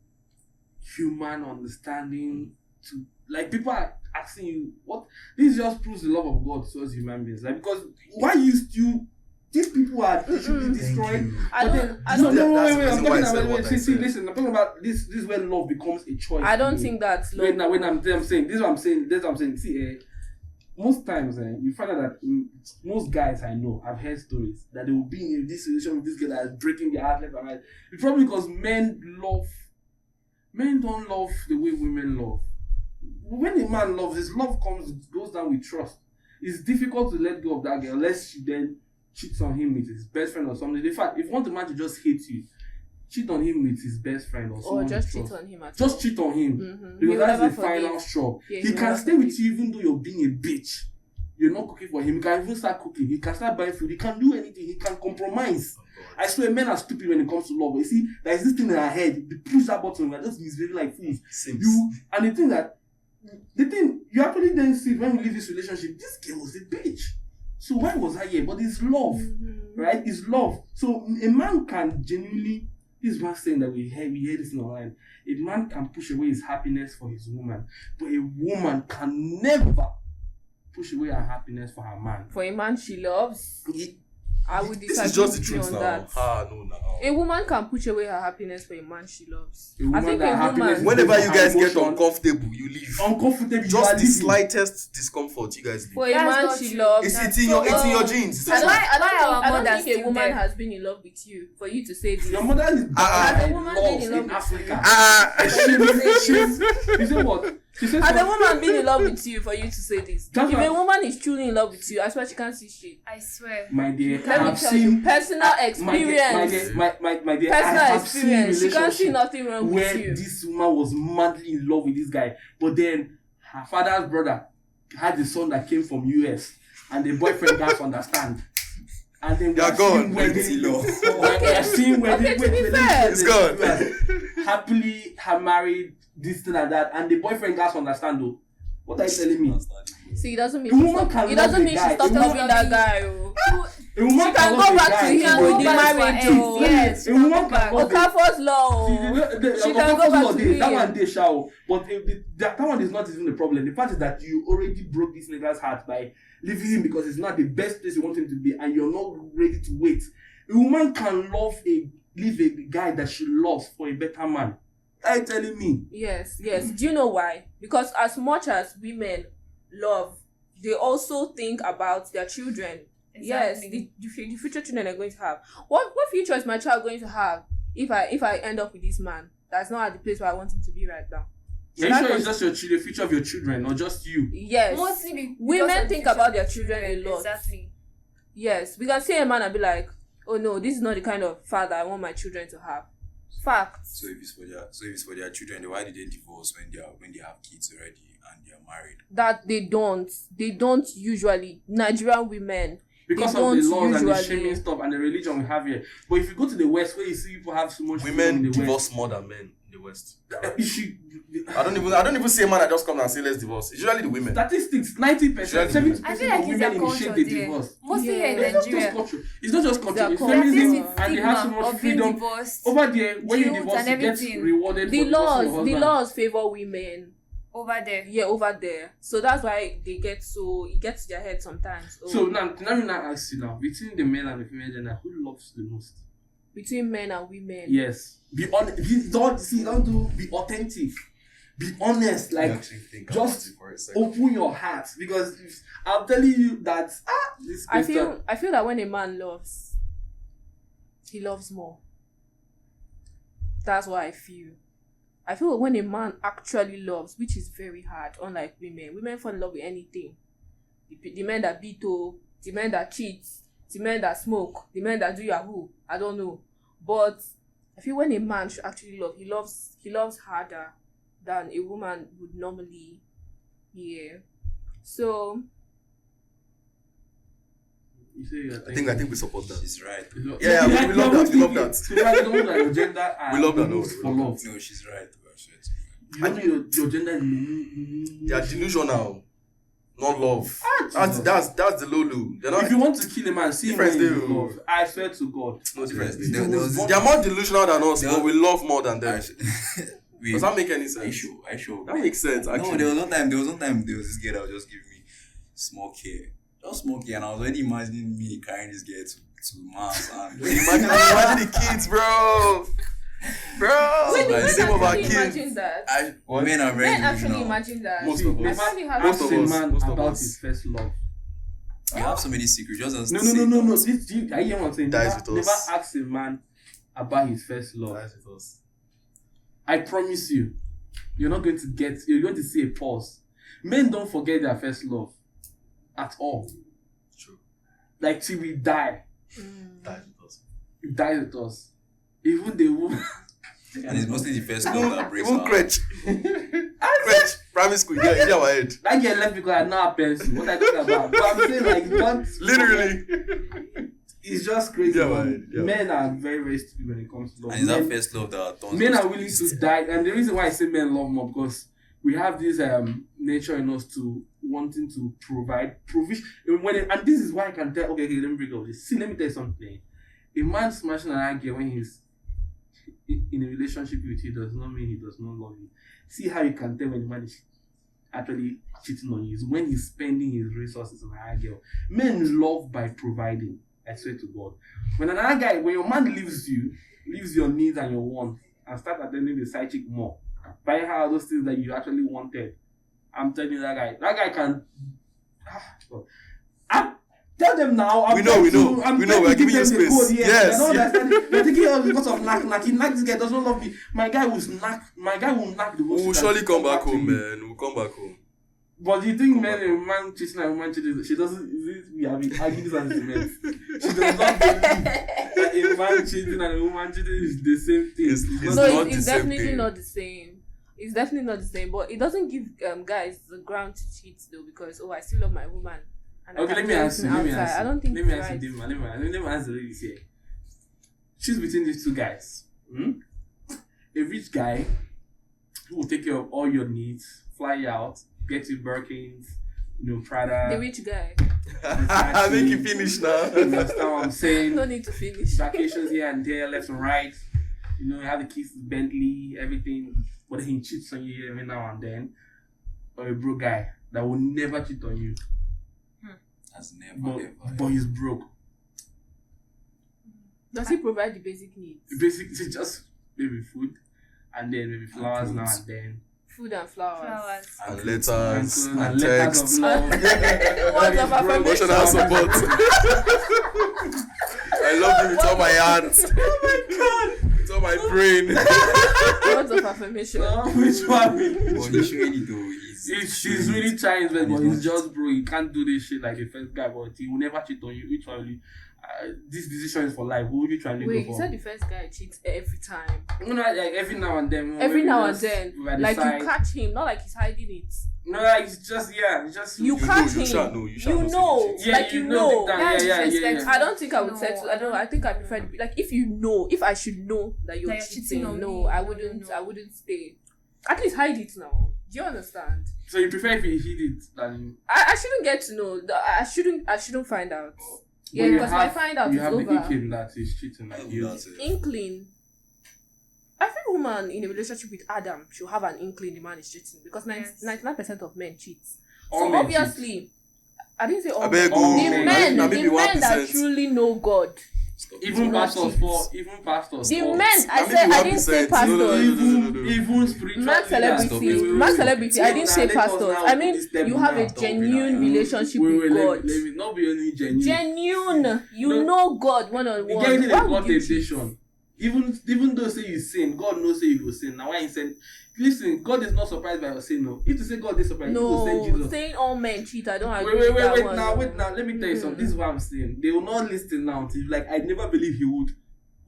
human understanding to, like, people are asking you what. This just proves the love of God towards human beings, like, because why you these people they should be destroyed. I But don't, then, I no, don't, no, That's wait, the I'm reason talking why I said about, what I see, said. listen, I'm talking about this is where love becomes a choice. I don't to me. think that's love. Wait, now, when I'm saying, this is what I'm saying, this is what I'm saying. See, most times, you find out that most guys I know, I've heard stories that they will be in this relation with this girl that is breaking their heart left and right. It's probably because men don't love the way women love. When a man loves, his love goes down with trust. It's difficult to let go of that girl unless she then cheats on him with his best friend or something. In fact, if you want a man to just hate you, cheat on him with his best friend or Or someone just you cheat trust. on him at Just all. cheat on him. Mhm. Because He will that's never the final forgive. straw. Yeah, He he will can never stay with forgive. you even though you're being a bitch. You're not cooking for him. He can even start cooking. He can start buying food. He can do anything. He can compromise. I swear, men are stupid when it comes to love. But you see, there's this thing in our head. They push that button. We're just misbehaving like fools. Sims. The thing you actually then see when we leave this relationship, this girl was a bitch. So why was I here? But it's love, right? It's love. So a man can genuinely. This one saying that we hear this in online. A man can push away his happiness for his woman, but a woman can never push away her happiness for her man. For a man she loves, I would This disagree is just the with you truth on now. that. No, now. A woman can push away her happiness for a man she loves. A woman I think that a happiness woman, is- Whenever you guys get Emotion. uncomfortable, you leave. Uncomfortable. you are Just the leaving. slightest discomfort, you guys leave. for a That's man not she true. loves. It's in your genes. I don't, Why- I don't, why think, our I don't mothers think a still woman there? has been in love with you for you to say this. Your mother is Has a woman been lost in love in with Africa. Ah, You say what? She said Has a something- woman been in love with you for you to say this? That's If what- a woman is truly in love with you, I swear she can't see shit. I swear. My dear, Let me I've tell seen you, personal experience. my dear, Personal I have seen experience. She can't see relationships nothing wrong where with you. this woman was madly in love with this guy, but then her father's brother had a son that came from US, and the boyfriend doesn't understand. And then They are we're gone. seeing wedding. Okay. We're seeing wedding. Okay, to be wait, fair. It's gone. Happily have married this thing and that, and the boyfriend doesn't understand though. What are you telling me? See, it doesn't mean A she woman stopped. can It love doesn't a mean she guy. stopped A woman- loving that guy. Oh. A woman She can love go a back guy. to him with the marriage. Oh. Yes, A woman can love a Okafor's law. See, Oh. She can go back to him. that one they shall, but that one is not even the problem. The fact is that you already broke this nigga's heart by leaving him because it's not the best place you want him to be, and you're not ready to wait. A woman can leave a guy that she loves for a better man. Are you telling me? Yes. Do you know why? Because as much as women love, they also think about their children. Yes, Exactly. the future children are going to have. What future is my child going to have if I end up with this man that's not at the place where I want him to be right now? Are Should you I sure con- it's just the future of your children, or just you? Yes. Mostly because Women of the think future about of their the children a lot. Exactly. Yes, we can see a man and be like, oh no, this is not the kind of father I want my children to have. Facts. So if it's for their children, then why did they divorce when they have kids already and they are married? That they don't usually. Nigerian women, Because They of the don't laws and the usually- shaming stuff and the religion we have here. But if you go to the West, where you see people have so much freedom women in the divorce more than men in the West. West, you should. I don't even see a man that just come and say let's divorce. It's usually the women. Statistics: 90%, 70% I feel like of it's their women culture initiate the there. divorce. Mostly here in Yeah. It's not just Nigeria. culture. It's not just culture. their It's culture. There's this feminism, and they have so stigma much of being freedom divorced over there. When you guilt divorce, and you get everything. rewarded. the for divorcing your laws husband. favor women. over there. Yeah, over there. So that's why they get so it gets to their head sometimes. Oh, So now let me now ask you now: between the male and the female gender, who loves the most? between men and women. Yes. Be honest. Don't be authentic. Be honest. Like, actually think just about it for a second. open your heart, because I'm telling you that this I question. feel that when a man loves, he loves more. That's what I feel. I feel when a man actually loves, which is very hard, unlike women. Women fall in love with anything. The men that beat, the men that cheat, the men that smoke, the men that do Yahoo. I don't know. But I feel when a man should actually love, he loves harder than a woman would normally. Yeah. So You say you're I think we support that. She's right. Yeah, we love that. We love that. So you don't know your gender We love that, moves no, for we love love. No, she's right. Bro. You don't know your gender is They are delusional, not love. That's the Lulu. They're not. If you want to kill a man, see him Difference when you there. love. I swear to God. No difference. There was They are more delusional than us, There but we love more than them. Wait, Does that make any I sense? sure. That makes sense. Actually, No, there was one time there was this girl that was just giving me small care. Just small care, and I was already imagining me carrying this girl to Mars and imagine the kids, bro. Bro, Wait, like, men same of our actually kids. imagine that. men are very Men actually delusional. imagine that. Most See, of us. never Actually have Most ask of a us, man most of about us. his first love. We have so many secrets. Just as No. This, I hear what I'm saying. Dies Never, with never us. ask a man about his first love. That's with us. I promise you, you're going to see a pause. Men don't forget their first love at all. True. Like till we die, Dies with us. it dies with us. Even the woman. And it's mostly the first love that breaks Even our crutch. Crutch. Primary school. Yeah, in our head. That girl left because I know a pencil. What I talking about? But I'm saying like don't Literally. It's just crazy. Yeah, man. man, yeah. Men are very, very stupid when it comes to love. And it's that Men, first love that turns men us are willing to die, and the reason why I say men love more because we have this nature in us to wanting to provide provision. And this is why I can tell. Okay, let me bring up this. See, let me tell you something. A man smashing an girl when he's in a relationship with you does not mean he does not love you. See how you can tell when the man is actually cheating on you is when he's spending his resources on another girl. Men love by providing. I swear to God. When your man leaves your needs and your wants, and start attending the side chick more, buy her those things that you actually wanted. I'm telling you that guy can. Tell them now. We know. We're giving you space. Yes. They're thinking of because of knack. He knack this guy does not love me. My guy will knock the whole We'll shit surely and come back to home, you. man. We'll come back home. But do you think man cheating and woman cheating, she doesn't, we have been arguing this as a cement. She does not believe that a man cheating and a woman cheating is the same thing. It's No, not it's the same definitely thing. not the same. It's definitely not the same, but it doesn't give guys the ground to cheat though because I still love my woman. And Okay, I let me ask you. I don't think Let me it's ask right. you, Dima. Let me ask the ladies here. Choose between these two guys. A rich guy who will take care of all your needs, fly you out, get you Birkins, Prada. The rich guy. I make you finish now. You understand what I'm saying? No need to finish. Vacations here and there, left and right. You have the keys to Bentley, everything. But he cheats on you every now and then. Or a broke guy that will never cheat on you. That's never. But he's broke. Does he provide the basic needs? Basically, just maybe food and then maybe flowers now and then. Food and flowers. And letters And and letters texts. of love. Words of affirmation. Emotional support. I love you with all my heart. Oh my God! With all my brain. Words of affirmation. Which one? But he's showing it though. She's really trying, but And he's he's just bro. He can't do this shit like the first guy, but he will never cheat on you. Which one will you? This decision is for life. Who would you try and Wait, go you for? said the first guy cheats every time. Like every now and then. Every maybe now and just then. by the Like side. you catch him, not like he's hiding it. No, like it's just it's just You know, catch you him. shall know, you shall You know, know. say Yeah, Like you you know know. deep down. Yeah. I don't think I would No. settle. I don't. I think I prefer like if you know, if I should know that you're That you're cheating. cheating on No, me. I No, wouldn't. no. I wouldn't stay. At least hide it now. Do you understand? So you prefer if he hid it than I shouldn't get to know. I shouldn't find out. Yeah, But you because if I have- find out, you it's have the over. inkling that he's cheating like you. That's it. Inkling. Every woman in a relationship with Adam should have an inkling the man is cheating because Yes. 99% of men cheat. All So men obviously, I didn't say all I beg men. you. All The men. men, Na the maybe men that 1%. truly know God. Even Do not pastors cheat. fall. Even pastors The fall. men, I Na said, maybe I didn't say 1%. pastors. No. Even spiritual Man leaders. celebrity, Wait. man celebrity. I didn't say Let us pastors. now I put mean, this step you have now. a genuine now. relationship Wait, with God. let me not be only genuine. Genuine. You No. know God one on You one. get into Why the would you cheat? temptation. Even though say you sin, God knows say you go sin. Now why he said, listen, God is not surprised by your sin. No, if you say God is surprised, you go send No, Jesus. saying all men cheat, I don't agree with that Wait one. now, no. wait now. Let me tell you something. This is what I'm saying. They will not listen now until like I never believe he would.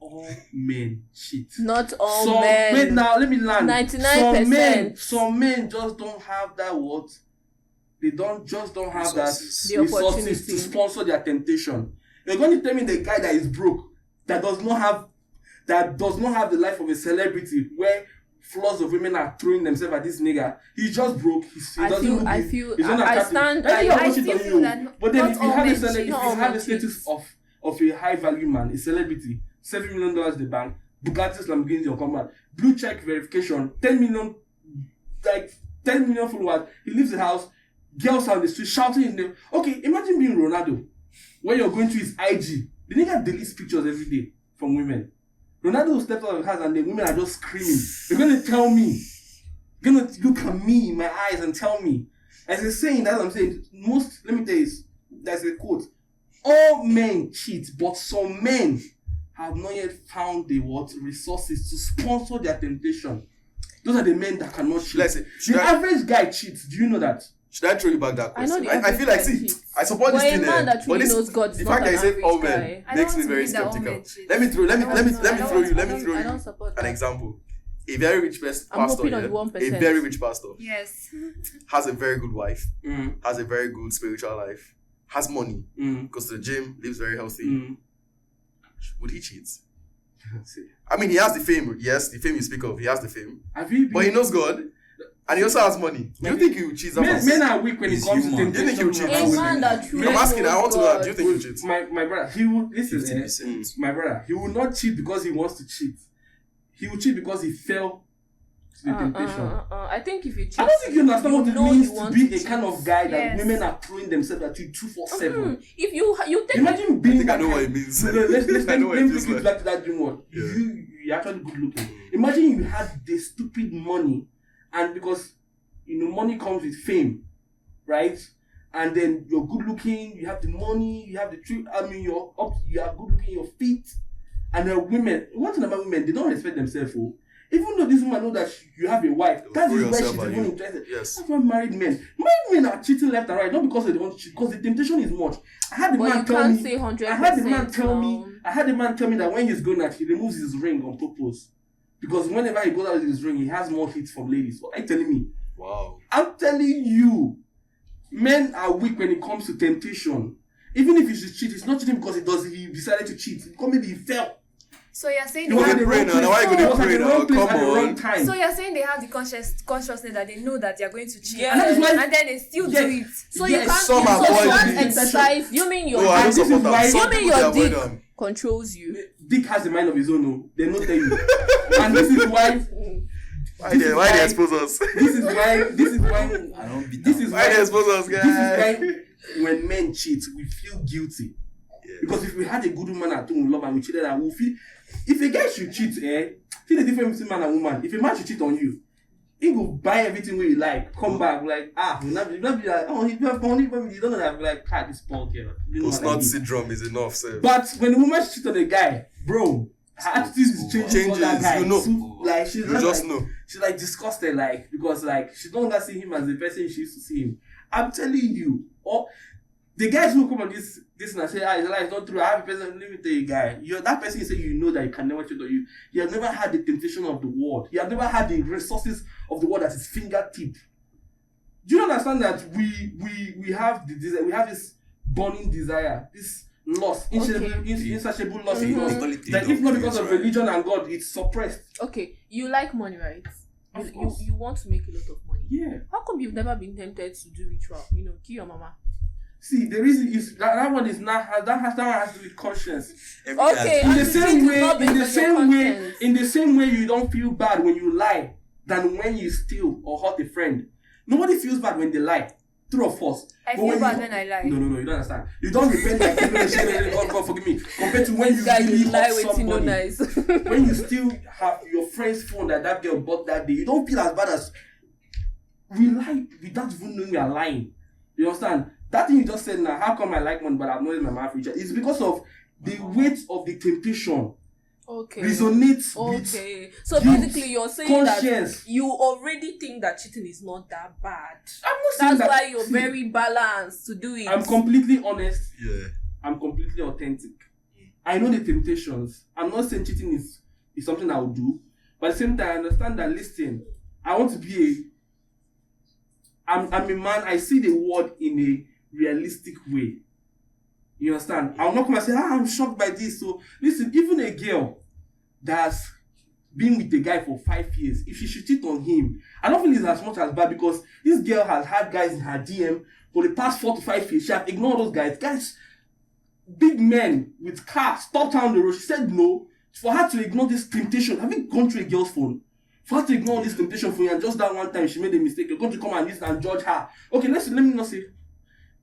All men cheat. Not all Some men. wait now, let me land. 99%. Some men just don't have that what? They don't have Resources. that The resources opportunity. to sponsor their temptation. You're going to tell me the guy that is broke, that does not have the life of a celebrity, where flaws of women are throwing themselves at this nigga. He's just broke. He doesn't look I good. feel, He's not I attractive. stand, Let me I not push it still on feel you. that But then not if you all have men a celebrity, cheat. if Not you all have men a status of a high value man, a celebrity, $7 million in the bank, Bugatti's, Lamborghini, your combat, blue check verification, 10 million followers. He leaves the house, girls on the street shouting his name. Okay, imagine being Ronaldo, where you're going to his IG. The nigga deletes pictures every day from women. Ronaldo will step out of the house and the women are just screaming. You're gonna tell me, you're gonna look at me in my eyes and tell me. As he's saying, that's what I'm saying. Let me tell you, there's a quote. All men cheat, but some men have not yet found the resources to sponsor their temptation. Those are the men that cannot cheat. Let's say, The average guy cheats. Do you know that? should I throw you back that I know question? the I feel like, average see, cheats. I support But this a thing man that but truly this, knows God is the not fact that an you say average all guy. men I makes don't me very believe that all skeptical. men cheat. Let me throw I don't you I don't support an that. example. A very rich I'm pastor, hoping on yeah, the 1%. a very rich pastor, Yes. has a very good wife, Mm, has a very good spiritual life, has money, mm, goes to the gym, lives very healthy. mm. Would he cheat? See, I mean, he has the fame. Yes, the fame you speak of, he has the fame. have you been? But he knows God, and he also has money. Do you think he will cheat? Men are weak when it He's comes to human. Do you think temptation. he'll cheat? over A man women. that truly I'm asking, I want to know, knows do you think he will cheat? My brother, he would listen. 50%. My brother, he will not cheat because he wants to cheat. He will cheat because he fell to the temptation. I think if you cheat, I don't think you understand what it know means you to want be to a cheat. kind of guy that Yes. women are throwing themselves at you 247. If you take Imagine I being think I that know what kind- it means. No, let's I know what let it me feels take it like. back to that dream world. Yeah. You're actually good looking. Imagine you had the stupid money, and because money comes with fame, right? And then you're good looking, you have the money, you have the trip. I mean, you are good looking, you're fit, and the women. One thing about women, they don't respect themselves. Oh. Even though this woman knows that you have a wife, They'll that throw is why yourself she's at even you. interested. Yes. That's why married men are cheating left and right, not because they don't cheat, because the temptation is much. I had the but man you tell can't me. say 100%. I had the man tell me. now. I had the man tell me that when he's going out, he removes his ring on purpose, because whenever he goes out with his ring, he has more hits from ladies. What are you telling me? Wow. I'm telling you, men are weak when it comes to temptation. Even if he should cheat, it's not cheating because he decided to cheat. Because maybe he fell. So you're saying He was they at have, the pray wrong now. place. Now why you gonna He was at pray the now? wrong place Come at the wrong on. time. so you're saying they have the consciousness that they know that they're going to cheat, Yeah. and, And that's why- and then they still Yes. do it. So Yes, you can't. some so avoid you can't it. exercise. You mean your No, I And don't this is support why- that. Some You mean people, they your avoid dick them. controls you? Dick has a mind of his own. No, they not tell you. And this is why. Why they expose us? This is why. I don't beat This down. is Why they expose us, This guys? is why when men cheat, we feel guilty. Yeah. Because if we had a good woman at home we love and we cheated, and we feel. If a guy should cheat, see the difference between man and woman. If a man should cheat on you, he will buy everything where you like, come back like you not be like, oh, he have money, but you don't know that like this Paul girl. You know what I Post-nut mean? syndrome is enough, sir. But when the woman cheats on a guy, bro, her attitude is changing for that Changes, guy. you know. So, like she's You not just like, know. she's like disgusted, like because like she don't longer see him as the person she used to see him. I'm telling you, or the guys who come on this and say, it's not true. I have a person. Let me tell you, guy, you're that person. You say you know that you can never cheat on you. You have never had the temptation of the world. You have never had the resources of the world at his fingertip. Do you understand that we have the desire, we have this burning desire, this loss, insatiable loss in us. That if not because of religion and God, it's suppressed. Okay, you like money, right? Of course. You want to make a lot of money. Yeah. How come you've never been tempted to do ritual? Kill your mama. See, the reason is that one is not that one has to do with conscience. Okay, In and the you same think it's way, not based on your conscience. in the same way, you don't feel bad when you lie than when you steal or hurt a friend. Nobody feels bad when they lie. True or false? I But feel bad you- when I lie. No, you don't understand. You don't repent like God forgive me. Compared to when you Guy, really you lie hurt waiting no somebody. nice. When you still have your friend's phone that girl bought that day, you don't feel as bad as we lie without even knowing we are lying. You understand? That thing you just said now, how come I like money but I've not used my mouth richer? It's because of the weight of the temptation. Okay. resonates with Okay. So guilt, basically, you're saying conscience. that you already think that cheating is not that bad. I'm not saying That's that. why you're See, very balanced to do it. I'm completely honest. Yeah. I'm completely authentic. I know the temptations. I'm not saying cheating is something I would do, but at the same time, I understand that. Listen, I want to be I'm a man. I see the world in a realistic way. You understand? I'll not come and say, I'm shocked by this. So listen, even a girl that's been with a guy for 5 years, if she should cheat on him, I don't feel it's as much as bad because this girl has had guys in her DM for the past 4 to 5 years. She has ignored those guys. Guys, big men with cars stopped her on the road. She said no. For her to ignore this temptation, have you gone through a girl's phone? For her to ignore this temptation for you, and just that one time she made a mistake, you're going to come and use it and judge her. Okay, let me not say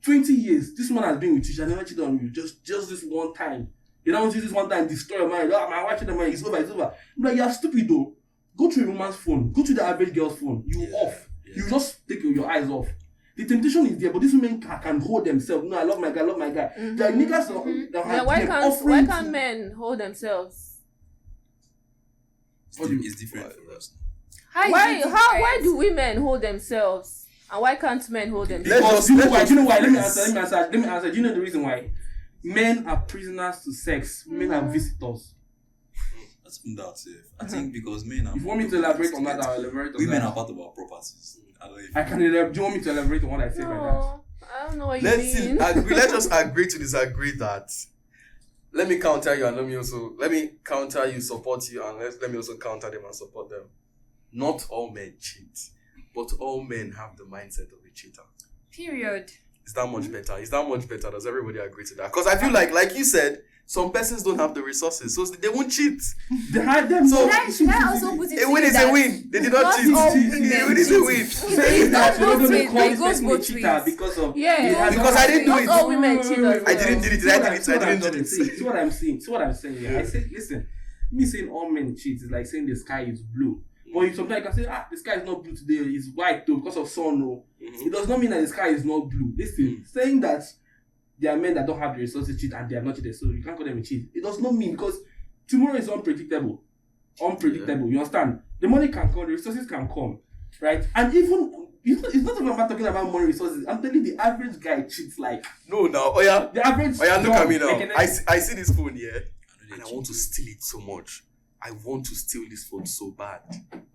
20 years. This man has been with you. She has never cheated on you. Just this one time. You don't want to use this one time, destroy your mind. Oh, my wife cheated on me. It's over. I'm like, you're stupid though. Go to a woman's phone. Go to the average girl's phone. You off. Yeah. You just take your eyes off. The temptation is there, but these women can hold themselves. No, I love my guy. Mm-hmm. There are niggas that Then have why can't men hold themselves? It's different for us. Why do women hold themselves? And why can't men hold themselves? Because you know why? Let me answer. Do you know the reason why? Men are prisoners to sex. Women are visitors. That's from that safe. I think because men are. If you want me to elaborate on that, I'll elaborate on women that. are part of our properties. I can elaborate. Do you want me to elaborate on what I say by that? No, I don't know what you mean. Let's just agree to disagree that. Let me counter you and let me counter you, support you, and let me also counter them and support them. Not all men cheat, but all men have the mindset of a cheater. Period. Is that much better? Does everybody agree to that? Because I feel like you said, some persons don't have the resources, so they won't cheat. They had them. So- Should I also put it A win is a win. They did not cheat. all A women win is a cheat. win. Saying that It goes you're going to both call ways. this It goes person a both cheater ways. because of Yeah, Because I didn't do not it. all women cheat. I didn't do it. See what I'm saying. See what I'm saying. Yeah. I say, listen, me saying all men cheat is like saying the sky is blue. But you sometimes can say, the sky is not blue today, it's white though because of sun. No, it does not mean that the sky is not blue. Listen, saying that there are men that don't have the resources to cheat and they are not cheated, so you can't call them a cheat. It does not mean because tomorrow is unpredictable. You understand? The money can come, the resources can come, right? And even it's not even about talking about money resources. I'm telling you, the average guy cheats like No, now. Oh yeah. the average. Look at me now. Like, I see this phone here, and I want to steal it so much. I want to steal this phone so bad,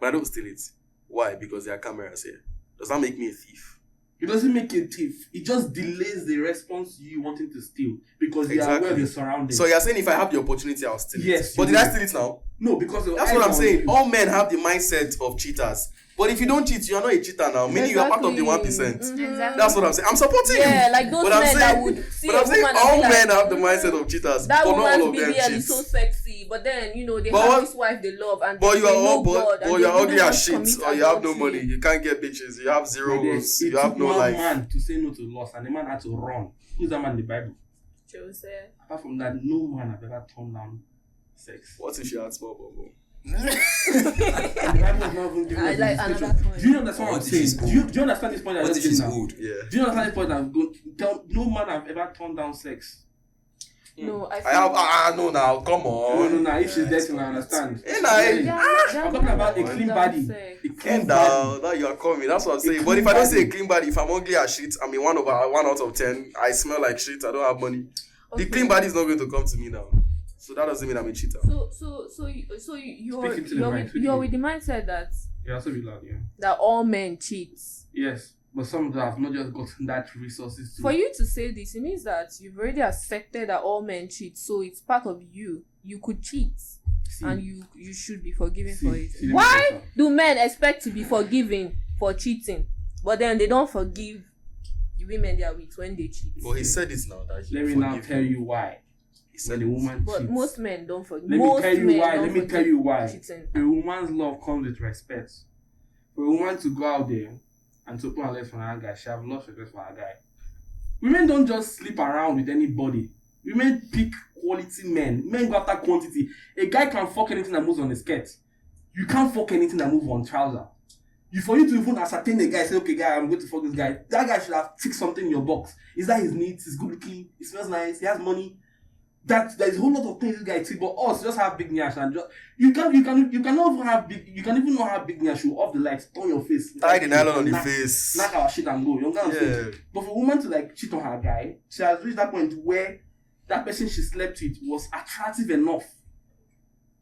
but I don't steal it. Why? Because there are cameras here. Does that make me a thief? It doesn't make you a thief. It just delays the response you wanting to steal because you are aware of your surroundings. So you're saying if I have the opportunity, I'll steal it. Yes, But you did I will. steal it now? No, because of That's what I'm saying. All men have the mindset of cheaters. But if you don't cheat, you're not a cheater now. Meaning you are part of the 1%. Exactly. That's what I'm saying. I'm supporting Yeah, you. like those But I'm men saying, that would see but a I'm saying woman and all be like, men have the mindset of cheaters. that But not all woman's of them BBL cheat. is so sexy, but then they But have what- this wife they love, and But they you are all, know God, but and you're they ugly don't as shit, commit or you have no adultery. money. You can't get bitches. You have zero. It You have took no one life. man to say no to loss, and the man had to run. Who's that man in the Bible? Joseph. Apart from that, no man have ever turned down sex. What if she had small bubble? The Bible is not even giving I us like the another description. point. Do you understand what What I'm if saying? she's Do you understand this point I What just if gave she's now? old? Yeah. Do you understand this point I've gone? No man have ever turned down sex. No, I I feel have no now. Come on. No. If she's dating, I understand. Hey, nah, Really. Yeah, I'm talking about a they're clean not body. sex. A clean Calm body. down. Now you are coming. That's what I'm saying. A But if clean I don't say a body. clean body, if I'm ugly as shit, I mean 1 out of 10. I smell like shit. I don't have money. Okay. The clean body is not going to come to me now. So that doesn't mean I'm a cheater. So you're Speak into the mic, speak you're to with me. the mindset Yeah, also be loud, yeah. that all men cheat. Yes, but some that have not just gotten that resources to. For you to say this, it means that you've already accepted that all men cheat, so it's part of you. You could cheat, see, and you should be forgiven see, for it. see, let me Why tell you something. do men expect to be forgiven for cheating, but then they don't forgive the women they are with when they cheat? But he said it now. That he Let me now forgive tell you why. He said When a it. woman But cheats. most men don't forgive. Let me Most tell you men why. don't Let me forgive tell you why. cheating. A woman's love comes with respect. For a woman to go out there and to open her legs for another guy, she have lost respect for her guy. Women don't just sleep around with anybody. Women pick quality men. Men go after quantity. A guy can fuck anything that moves on his skirt. You can't fuck anything that moves on trouser. For you to even ascertain a guy, say, okay, guy, I'm going to fuck this guy. That guy should have ticked something in your box. Is that his needs? He's good looking. He smells nice. He has money. that there is a whole lot of things this guy see, but us just have big nyash and just you cannot even have big, you can even not have big nyash. You off the lights, turn your face, Tie the nylon on the face. knock our shit and go. You know what I'm saying? Yeah. But for a woman to like cheat on her guy, she has reached that point where that person she slept with was attractive enough.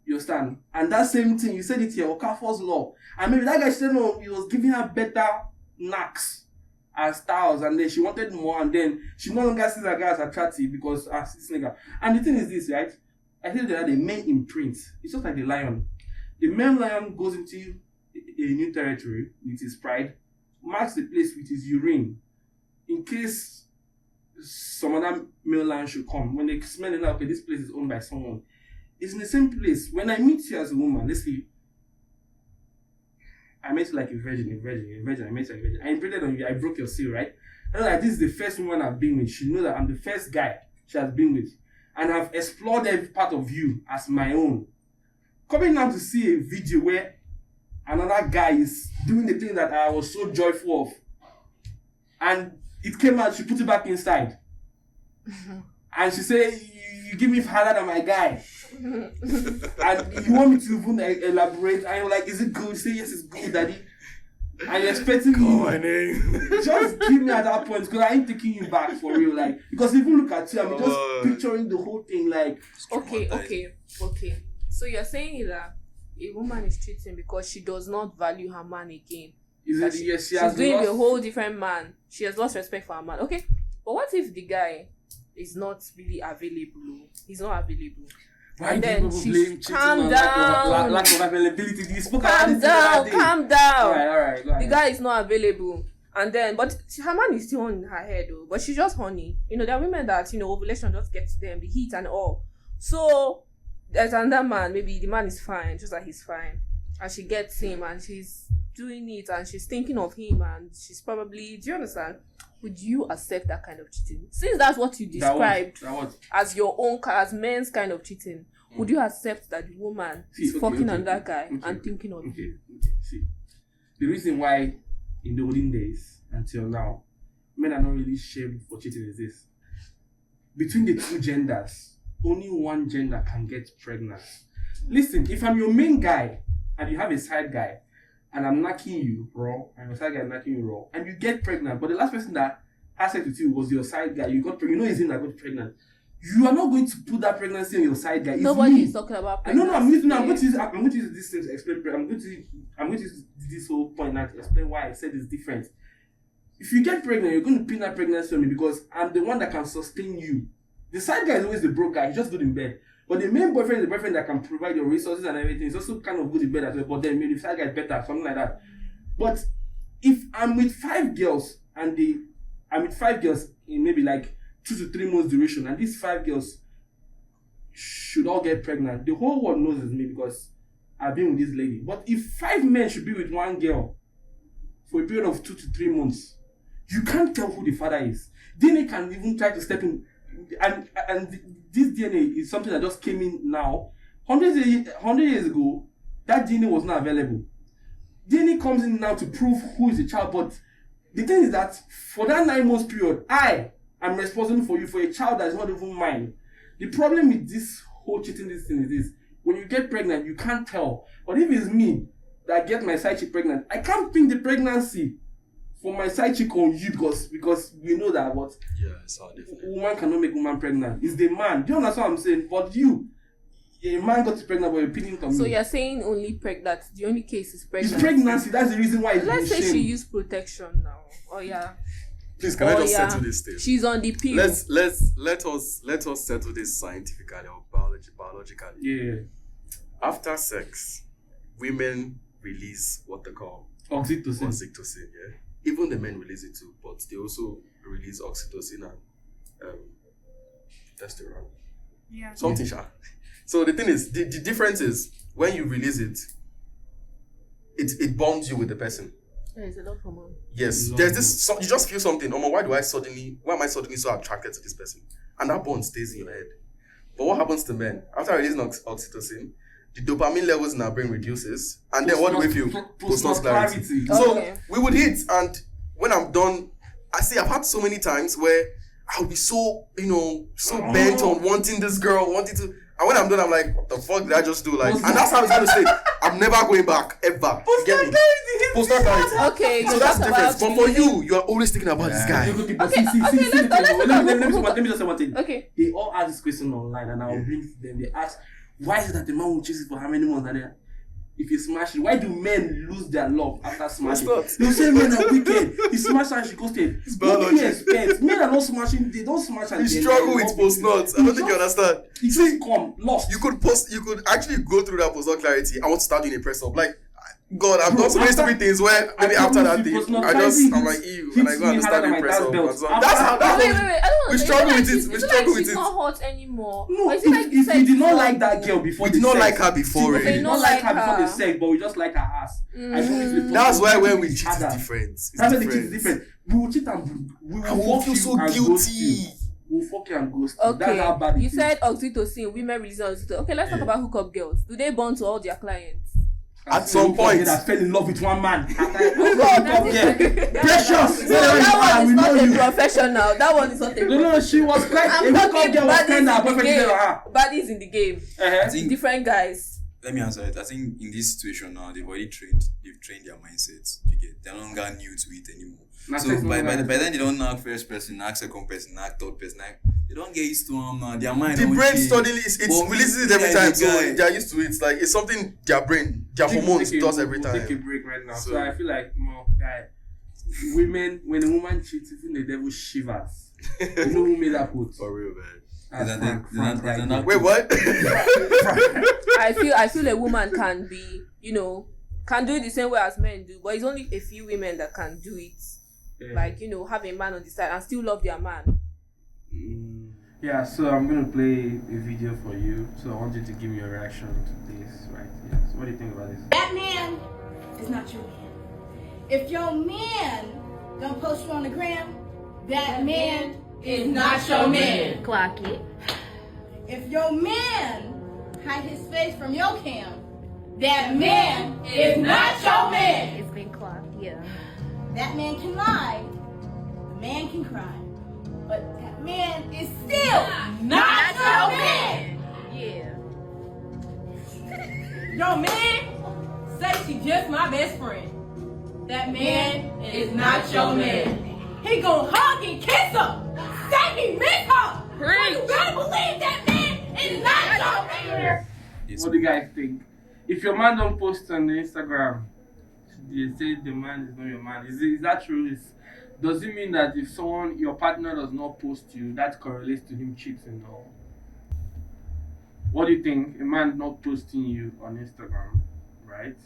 You understand? And that same thing, you said it here, Okafor's law. And maybe that guy said no, he was giving her better knacks and styles, and then she wanted more, and then she no longer sees her guy as attractive because this nigga. And the thing is this, right? I think that the men imprint. It's just like the lion. The male lion goes into a new territory with his pride, marks the place with his urine, in case some other male lion should come. When they smell it, okay, this place is owned by someone. It's in the same place. When I meet you as a woman, let's see, I met you like a virgin. I met you like a virgin. I imprinted on you. I broke your seal, right? And like, this is the first woman I've been with. She knows that I'm the first guy she has been with, and I've explored every part of you as my own. Coming now to see a video where another guy is doing the thing that I was so joyful of, and it came out, she put it back inside, and she said, "You give me harder than my guy." And you want me to even elaborate, and you're like, "Is it good?" Say, "Yes, it's good, daddy." And you're expecting me just give me at that point, because I ain't taking you back for real, like, because if you look at you, I'm just picturing the whole thing, like, Okay. So you're saying that a woman is cheating because she does not value her man again. is it, yes, she has She's doing lost, a whole different man. She has lost respect for her man. Okay, but what if the guy is not really available? He's not available. why And do then people she's- blame cheating calm on down. lack of availability? You spoke about Calm this the other down, day. calm down. Alright, go The ahead. guy is not available. And then, but her man is still on her head, though. But she's just horny. You know, there are women that, ovulation just gets to them, the heat and all. So, there's another man, maybe the man is fine, just like he's fine. And she gets him and she's doing it and she's thinking of him and she's probably, do you understand? Would you accept that kind of cheating? Since that's what you described That was as your own, as men's kind of cheating, would you accept that the woman is fucking on that guy and thinking of you? Okay. See, the reason why in the olden days until now, men are not really shamed for cheating is this: between the two genders, only one gender can get pregnant. Listen, if I'm your main guy and you have a side guy, and I'm knocking you raw, and your side guy knocking you raw, and you get pregnant, but the last person that had sex with you was your side guy, you got pregnant, it's him that got pregnant. You are not going to put that pregnancy on your side guy. It's Nobody me. is talking about No, pregnancy. I'm going to use this thing to explain. I'm going to use this whole point now to explain why I said it's different. If you get pregnant, you're going to pin that pregnancy on me because I'm the one that can sustain you. The side guy is always the broke guy. He's just good in bed. But the main boyfriend is the boyfriend that can provide your resources and everything. He's also kind of good in bed as well. But then maybe the side guy is better, something like that. But if I'm with 5 girls and I'm with 5 girls in maybe like 2 to 3 months duration, and these 5 girls should all get pregnant, the whole world knows it's me because I've been with this lady. But if 5 men should be with 1 girl for a period of 2 to 3 months, you can't tell who the father is. DNA can even try to step in, and this DNA is something that just came in now. 100 years ago, that DNA was not available. DNA comes in now to prove who is the child, but the thing is that for that 9 months period, I am responsible for you for a child that is not even mine. The problem with this whole cheating this thing is this: when you get pregnant, you can't tell. But if it's me that get my side chick pregnant, I can't pin the pregnancy for my side chick on you because we know that what it's all different. woman cannot make woman pregnant. It's the man. Do you understand what I'm saying? But a man got pregnant, but you're pinning it on So me. you're saying only that the only case is pregnancy. It's pregnancy. That's the reason why it's Let's say shame. she used protection now. Oh yeah. Please, can I just settle this thing? She's on the pill. Let us settle this scientifically or biologically. Yeah. After sex, women release what they call Oxytocin. oxytocin. Yeah, even the men release it too, but they also release oxytocin and testosterone. Yeah. Something, sha. So the thing is, the difference is when you release it, it bonds you with the person. Yeah, it's a lot for mom. Yes, Love there's this. You just feel something. Why am I suddenly so attracted to this person? And that bond stays in your head. But what happens to men after releasing oxytocin? The dopamine levels in our brain reduces, and then what do we feel? Post-nut clarity. clarity. So Okay. we would hit, and when I'm done, I've had so many times where I'll be so, so bent on wanting this girl, wanting to. And when I'm done, I'm like, what the fuck did I just do? Like, and that's how it's gonna stay. I'm never going back ever. You get me? Post-nut clarity. Okay, So that's the difference. But for you are always thinking about this guy. Okay, let's let me just say one thing. Okay. They all ask this question online, and I'll bring them. They ask, why is it that the man will chase it for how many months? And then, if you smash it, why do men lose their love after smashing? You say men are wicked. He smashed and she ghosted. What do you expect? Men are not smashing. They don't smash and You struggle with post-nuts. I don't think you understand. You just come lost. You could actually go through that post-nut clarity. I want to start doing a press-up. Like, God, I've done so many stupid things where maybe after that thing, I'm like, ew, and I go and start doing press-up. That's how Wait, I don't want we to struggle like with it. We struggle with she's it. not hot anymore. No, Is it like if you did not like that girl before We the did not sex, like her before. we Okay, did Really. not not like like her before the her. sex, but we just like her ass. I promise we That's why when we cheat, each it's other. different. It's That's why the cheat is different. We will cheat and we I will will fuck feel you so and ghost you. guilty. We'll fuck you and ghost you. That's how Okay, bad it you is. said oxytocin, women release oxytocin. Okay, let's talk about hookup girls. Do they bond to all their clients? At some point, I fell in love with one man. Yeah. Precious. No, that one is not a you. professional. That one is not a No, she was quite. I'm A hookup talking girl was baddies kind of in the perfect game. for her. Baddies in the game. I think Different guys. let me answer it. I think in this situation now, they've already trained their mindsets. You get, they're no longer new to it anymore. That's So it, by no, then they don't knock first person, knock second person, knock third person. They don't get used to their mind. the don't brain change. suddenly it's But releases it me, every as time, a so guy- they're used to it. It's like it's something their hormones does every We'll take a time. break right now. So, So- I feel like more guy. Women, when a woman cheats, even the devil shivers. You know who made that quote? For real, man. That's Isn't Frank, it- Frank isn't right that- there. Wait, what? I feel a woman can be, can do it the same way as men do, but it's only a few women that can do it. Yeah. Like, have a man on the side and still love their man. Yeah, so I'm gonna play a video for you. So I want you to give me your reaction to this right here. So what do you think about this? That man is not your man. If your man gonna post you on the gram, that man is not your man. Clock it. If your man hide his face from your cam, that man is not your man. It's been clocked, yeah. That man can lie, the man can cry, but that man is still not your man. Yeah. Your man say she just my best friend. That man is not your man. He gon' hug and kiss her. Say he miss her. But you better believe that man is not your man. What do you guys think? If your man don't post on the Instagram, they say the man is not your man. Is that true? Does it mean that if your partner does not post you, that correlates to him cheating? Or what do you think? A man not posting you on Instagram, right?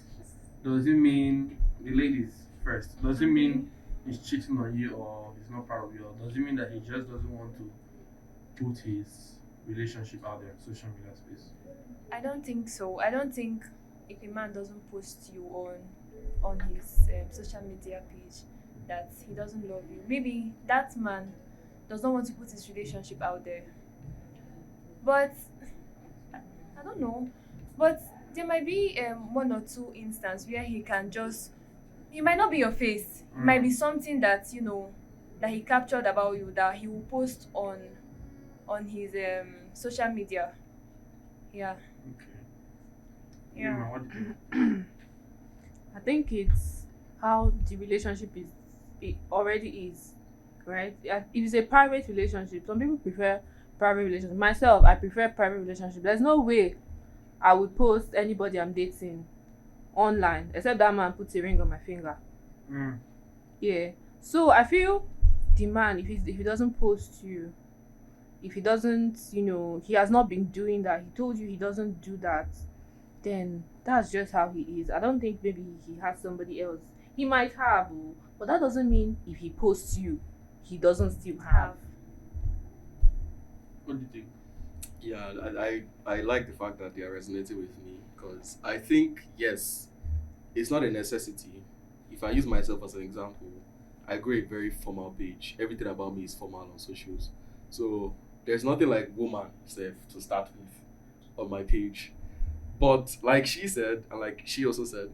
Does it mean, the ladies first, does it mean he's cheating on you or he's not proud of you? Or does it mean that he just doesn't want to put his relationship out there in social media space? I don't think so. I don't think if a man doesn't post you on his social media page that he doesn't love you. Maybe that man does not want to put his relationship out there. But I don't know. But there might be one or two instances where he can just. It might not be your face. It might be something that that he captured about you that he will post on his social media. Yeah. Okay. Yeah. Nima, what do you think? I think it's how the relationship it already is, right? If it's a private relationship, some people prefer private relationship. Myself, I prefer private relationship. There's no way I would post anybody I'm dating online, except that man puts a ring on my finger. Yeah. So I feel the man, if he doesn't post you, if he doesn't, he has not been doing that, he told you he doesn't do that, then that's just how he is. I don't think maybe he has somebody else. He might have, but that doesn't mean if he posts you, he doesn't still have. What do you think? Yeah, I like the fact that they are resonating with me because I think, yes, it's not a necessity. If I use myself as an example, I grow a very formal page. Everything about me is formal on socials. So there's nothing like woman self to start with on my page. But like she said, and like she also said,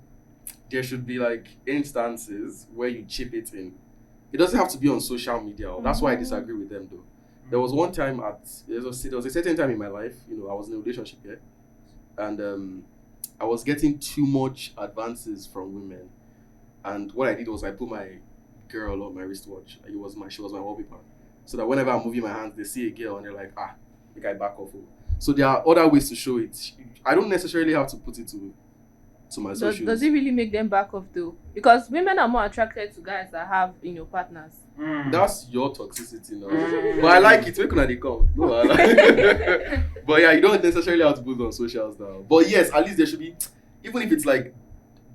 there should be like instances where you chip it in. It doesn't have to be on social media. That's why I disagree with them though. There was one time there was a certain time in my life, I was in a relationship, yeah, and I was getting too much advances from women, and what I did was I put my girl on my wristwatch. She was my wallpaper, so that whenever I'm moving my hands, they see a girl and they're like, the guy back off. So there are other ways to show it. I don't necessarily have to put it to my socials. Does it really make them back off though? Because women are more attracted to guys that have partners. That's your toxicity now. But I like it. Where can they come? No, I like it. But yeah, you don't necessarily have to put it on socials now. But yes, at least there should be, even if it's like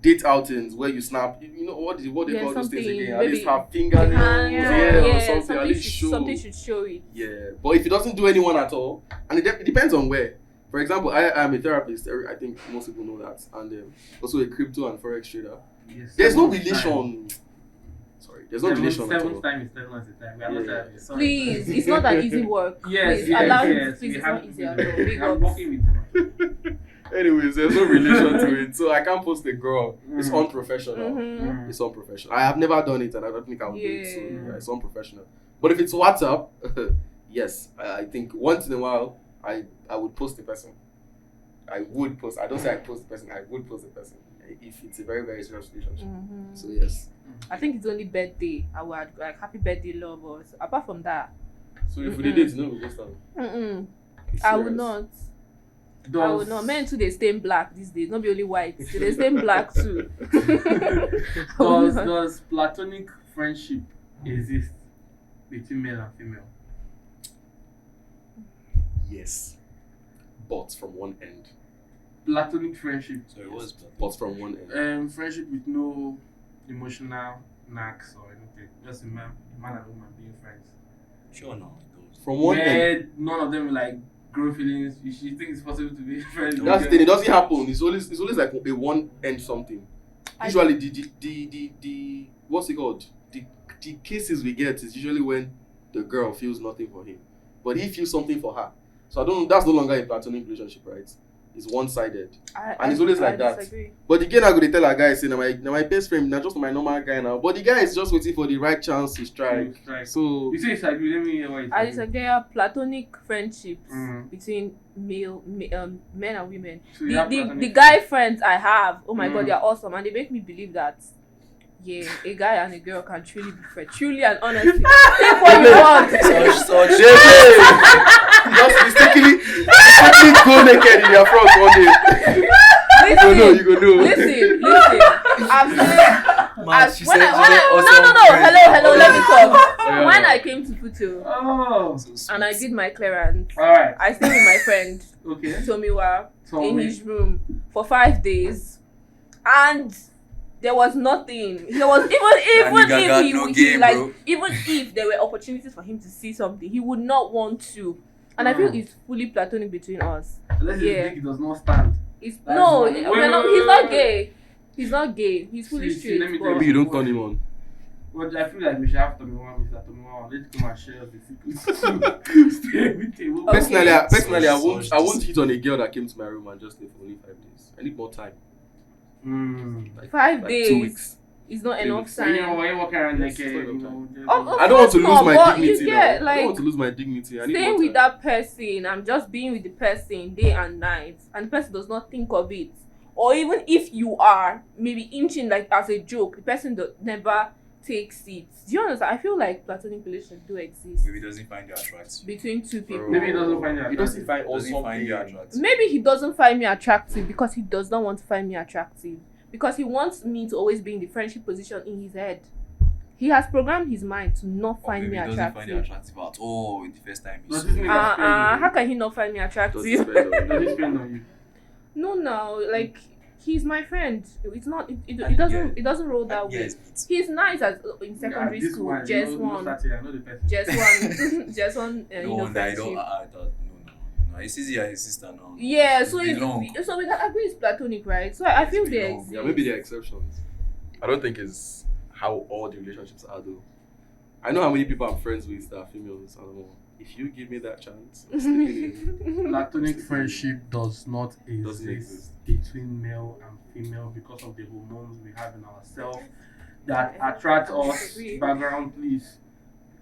date outings where you snap, what they call those things again? At least have fingers or something. At least show. Something should show it. Yeah, but if it doesn't do anyone at all, and it depends on where. For example, I am a therapist. I think most people know that, and also a crypto and forex trader. Yes, there's no relation. Sorry, there's no relation at all. Seventh time is 7 months a time. We are not therapists. Sorry. Please, it's not an easy work. Yes, please, yes, allow yes. it. Please, it's not easy at all. Big I'm ups. working with you. Anyways, there's no relation to it, so I can't post a girl. It's Mm. unprofessional. Mhm. It's unprofessional. I have never done it, and I don't think I'll do it. So Yeah. it's unprofessional. But if it's WhatsApp, yes, I think once in a while I would post the person. I would post. I don't say I post the person. I would post the person if it's a very, very serious relationship. Mhm. So yes. I think it's only birthday. I would like happy birthday, love. Or apart from that, So if we did it, we post them. I would not. I would not. Men too, they stain black these days. Not be only white. They stain black too. Does platonic friendship exist between male and female? Yes, but from one end. Platonic friendship. Sorry, what is But from one end. Friendship with no emotional knacks or anything. Just a man and woman being friends. Sure, no, it don't. From one end. Where none of them like grow feelings. You think it's possible to be friends? That's the thing. It doesn't happen. It's always like a one end something. I- Usually the what's it called? The cases we get is usually when the girl feels nothing for him, but he feels something for her. So that's no longer a platonic relationship, right? It's one-sided. And it's always like that. Disagree. But again, I go tell a guy say, now my best friend, not just my normal guy now. But the guy is just waiting for the right chance to strike. So You say it's agree. Let me hear what you I say. disagree. There are platonic friendships Mm. between men and women. So you have The platonic guy friends I have, oh my Mm. god, they are awesome, and they make me believe that a guy and a girl can truly be friends, truly and honestly. Take what you want. Such. just mistakenly go naked in your front one day. You go know. Listen. I've said. Man, she when said I, you were no, awesome hello, let me talk. Yeah. When I came to Futo Oh. So sweet. and I did my clearance, Alright. I stayed with my friend Okay. Tomiwa in Tommy. his room for 5 days, and there was nothing. There was even nigga got if no he game, like bro. even if there were opportunities for him to see something, he would not want to. And I feel Mm. it's fully platonic between us. Unless his Yeah. dick does not stand. It's That's no, not- we're not, he's not gay. He's not gay. He's fully See, straight. let me but- tell Maybe you don't turn him on. But I feel like we should have Mr. Tomiwa. Let's come and share the secrets. Stay with him. Okay. Personally, I Such won't hit on a girl that came to my room and just stay for only 5 days. I need more time. Mm. 5 Like days 2 weeks. is not 3 enough weeks. So, you know, time. why you walking around like, Yes, you it's know, just- I don't want to lose Of my course not, but dignity you now. get, I like, don't want to lose my dignity. I need Staying more with time. that person, I'm just being with the person day and night, and the person does not think of it. Or even if you are maybe inching like as a joke, the person never takes it. Do you understand? I feel like platonic relationships do exist Maybe he doesn't find you attractive. between two people. Maybe he doesn't find it He doesn't find Doesn't also find you attractive. Maybe he doesn't find me attractive because he does not want to find me attractive. Because he wants me to always be in the friendship position in his head. He has programmed his mind to not Or find maybe me he doesn't find you attractive. attractive at all in the first time he Does saw this you. mean that- How can he not find me Does attractive? it spend on Does you? he spend on you? No, like he's my friend. It's not. It And doesn't. yeah. It doesn't roll that way. Yes, but He's nice in secondary this school. one, Just you know, one. start here, I know the person. Just one. Just one. no wonder I don't. Friendship. No. It's easy as his sister now. Yeah. So It's belong. so we can agree it's platonic, right? So I feel It's they belong. exist. Yeah, maybe there are exceptions. I don't think it's how all the relationships are though. I know how many people I'm friends with that are females. I don't know. If you give me that chance, I'm sticking in. Platonic friendship does not Doesn't exist exist. between male and female because of the hormones we have in ourselves that attract us. Agree. Background, please.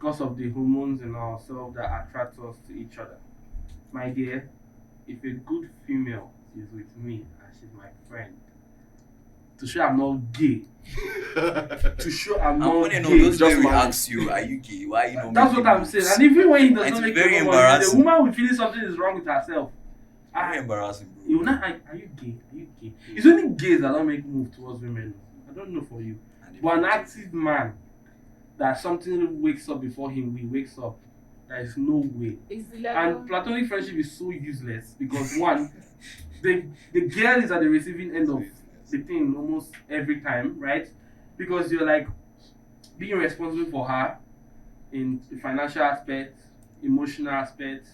because of the hormones in ourselves that attract us to each other. My dear, if a good female is with me and she's my friend, to show I'm not gay, to show I'm And not when you know gay, those just men will married. ask you, are you gay? Why you not that's what making I'm moves? saying. And even when he does And not it's make very no money, the embarrassing. woman will feel something is wrong with herself. Very embarrassing, bro. You will not like, are you gay? Are you gay? It's only gays that don't make move towards women. I don't know for you. And But an active man that something wakes up before him, he wakes up. There is no way. It's the And level. platonic friendship is so useless because one, the girl is at the receiving end of the thing almost every time, right? Because you're like being responsible for her in the financial aspect, emotional aspect,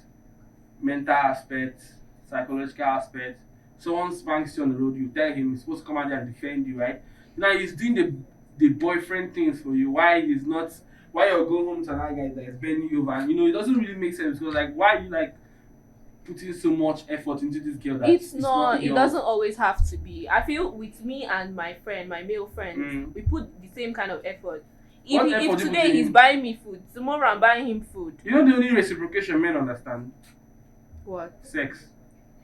mental aspect, psychological aspect. Someone spanks you on the road, you tell him he's supposed to come out there and defend you, right? Now he's doing the boyfriend things for you. Why he's not? Why you're going home to another guy that is bending you over? And it doesn't really make sense because like why are you like putting so much effort into this girl that It's not. It yours? doesn't always have to be. I feel with me and my friend, my male friends, Mm. we put the same kind of effort. What If effort do you today put he's in? buying me food, tomorrow I'm buying him food. You know the only reciprocation men understand? What? Sex.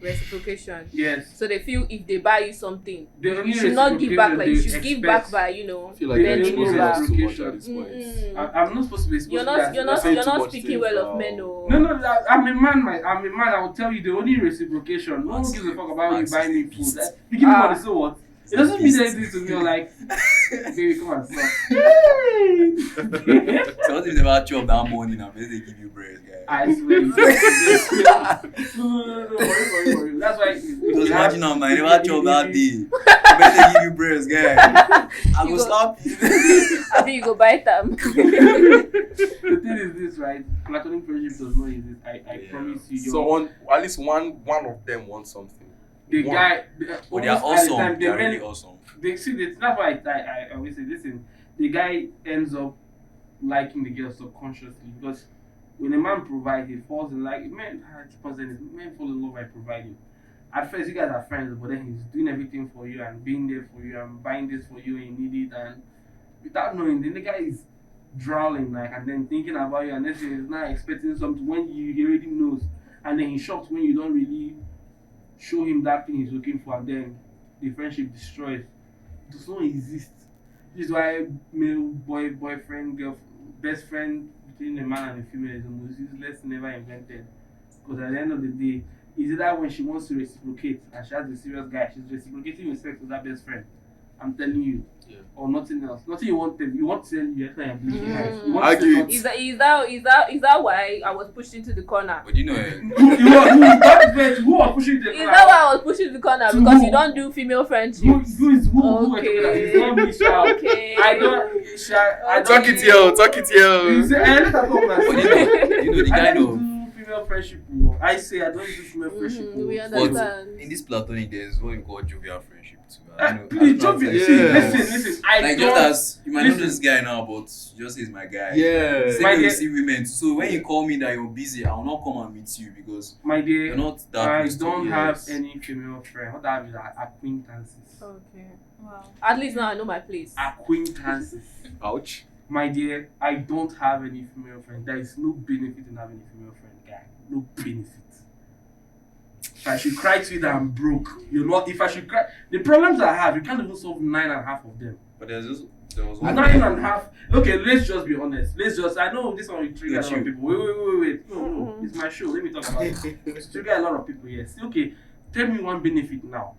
Reciprocation. Yes. So they feel if they buy you something, The only you should not give back. Like you reciprocation should they give back expect- by I feel like They you're only exposing reciprocate. us too much at this point. Mm-mm. I'm not supposed to be exposed You're to not. that. You're not. saying You're too not much speaking things well of now. men. Oh. No, I'm a man. I'm a man. I will tell you the only reciprocation. No one gives a fuck about you Max buying me is food. beast. You give me Ah. money, so what? It doesn't mean Beast. anything to me. You're like, baby, come on, stop. So what if they never chop that morning and they give you bread, guy? I swear. No, for you. That's why. Just imagine now, man, never chop that day. I bet they give you bread, guy. I You go go- slap you. I think you go buy them. The thing is this, right? Platonic friendship does not exist. I Yeah. promise you. Someone, at least one of them wants something. The One. guy. But they are almost at the awesome. time, They are men- really awesome. They see that. That's why I always say, listen. The guy ends up liking the girl subconsciously because when a man provides, he falls in like men. I keep on saying this, men fall in love by providing. At first, you guys are friends, but then he's doing everything for you and being there for you and buying this for you and you need it, and without knowing, then the guy is drowning like and then thinking about you, and then he's not expecting something when he already knows, and then he's shocked when you don't really show him that thing he's looking for, and then the friendship destroys. It does not exist. This is why male boyfriend, girl, best friend between a man and a female is the most useless thing ever invented. Because at the end of the day, is it that when she wants to reciprocate and she has a serious guy, she's reciprocating with sex with that best friend? I'm telling you. Yeah. Or nothing else. Nothing you want to you want to say you're trying to blinking eyes. You Mm. want I to say agree. nothing. Is that why I was pushed into the corner? But you know, Who was pushing the Is that why I was pushed into the corner? To Because who? you don't do female friendships. Who Okay. it's not me, Sha. Okay. I don't Sha, I don't Talk it here. You say, let her talk but myself. you know the I kind don't of. do female friendship. Oh. I say I don't do female friendship. Mhm, we Oh. understand. In this platonic, there's what we call jovial friendship too. Please, jovial. Yeah. See, listen. I Like don't. just as you might know listen. this guy now, but just he's my guy. Yeah. Same My way dear- you see women. too. So when you call me that you're busy, I will not come and meet you because My dear, you're not that. I close to don't me. have Yes. any female friend. What I have is acquaintances. Okay. Wow. At least now I know my place. Acquaintances. Ouch. My dear, I don't have any female friend. There is no benefit in having a female friend, guy. No benefit. If I should cry to you that I'm broke, you're not. If I should cry, the problems I have, you can't even solve 9.5 of them. But there was one. 9.5. Okay, let's just be honest. I know this one will trigger a lot It's of you. people. Wait. No. Mhm. It's my show. Let me talk about it. It's trigger a lot of people, yes. Okay, tell me one benefit now.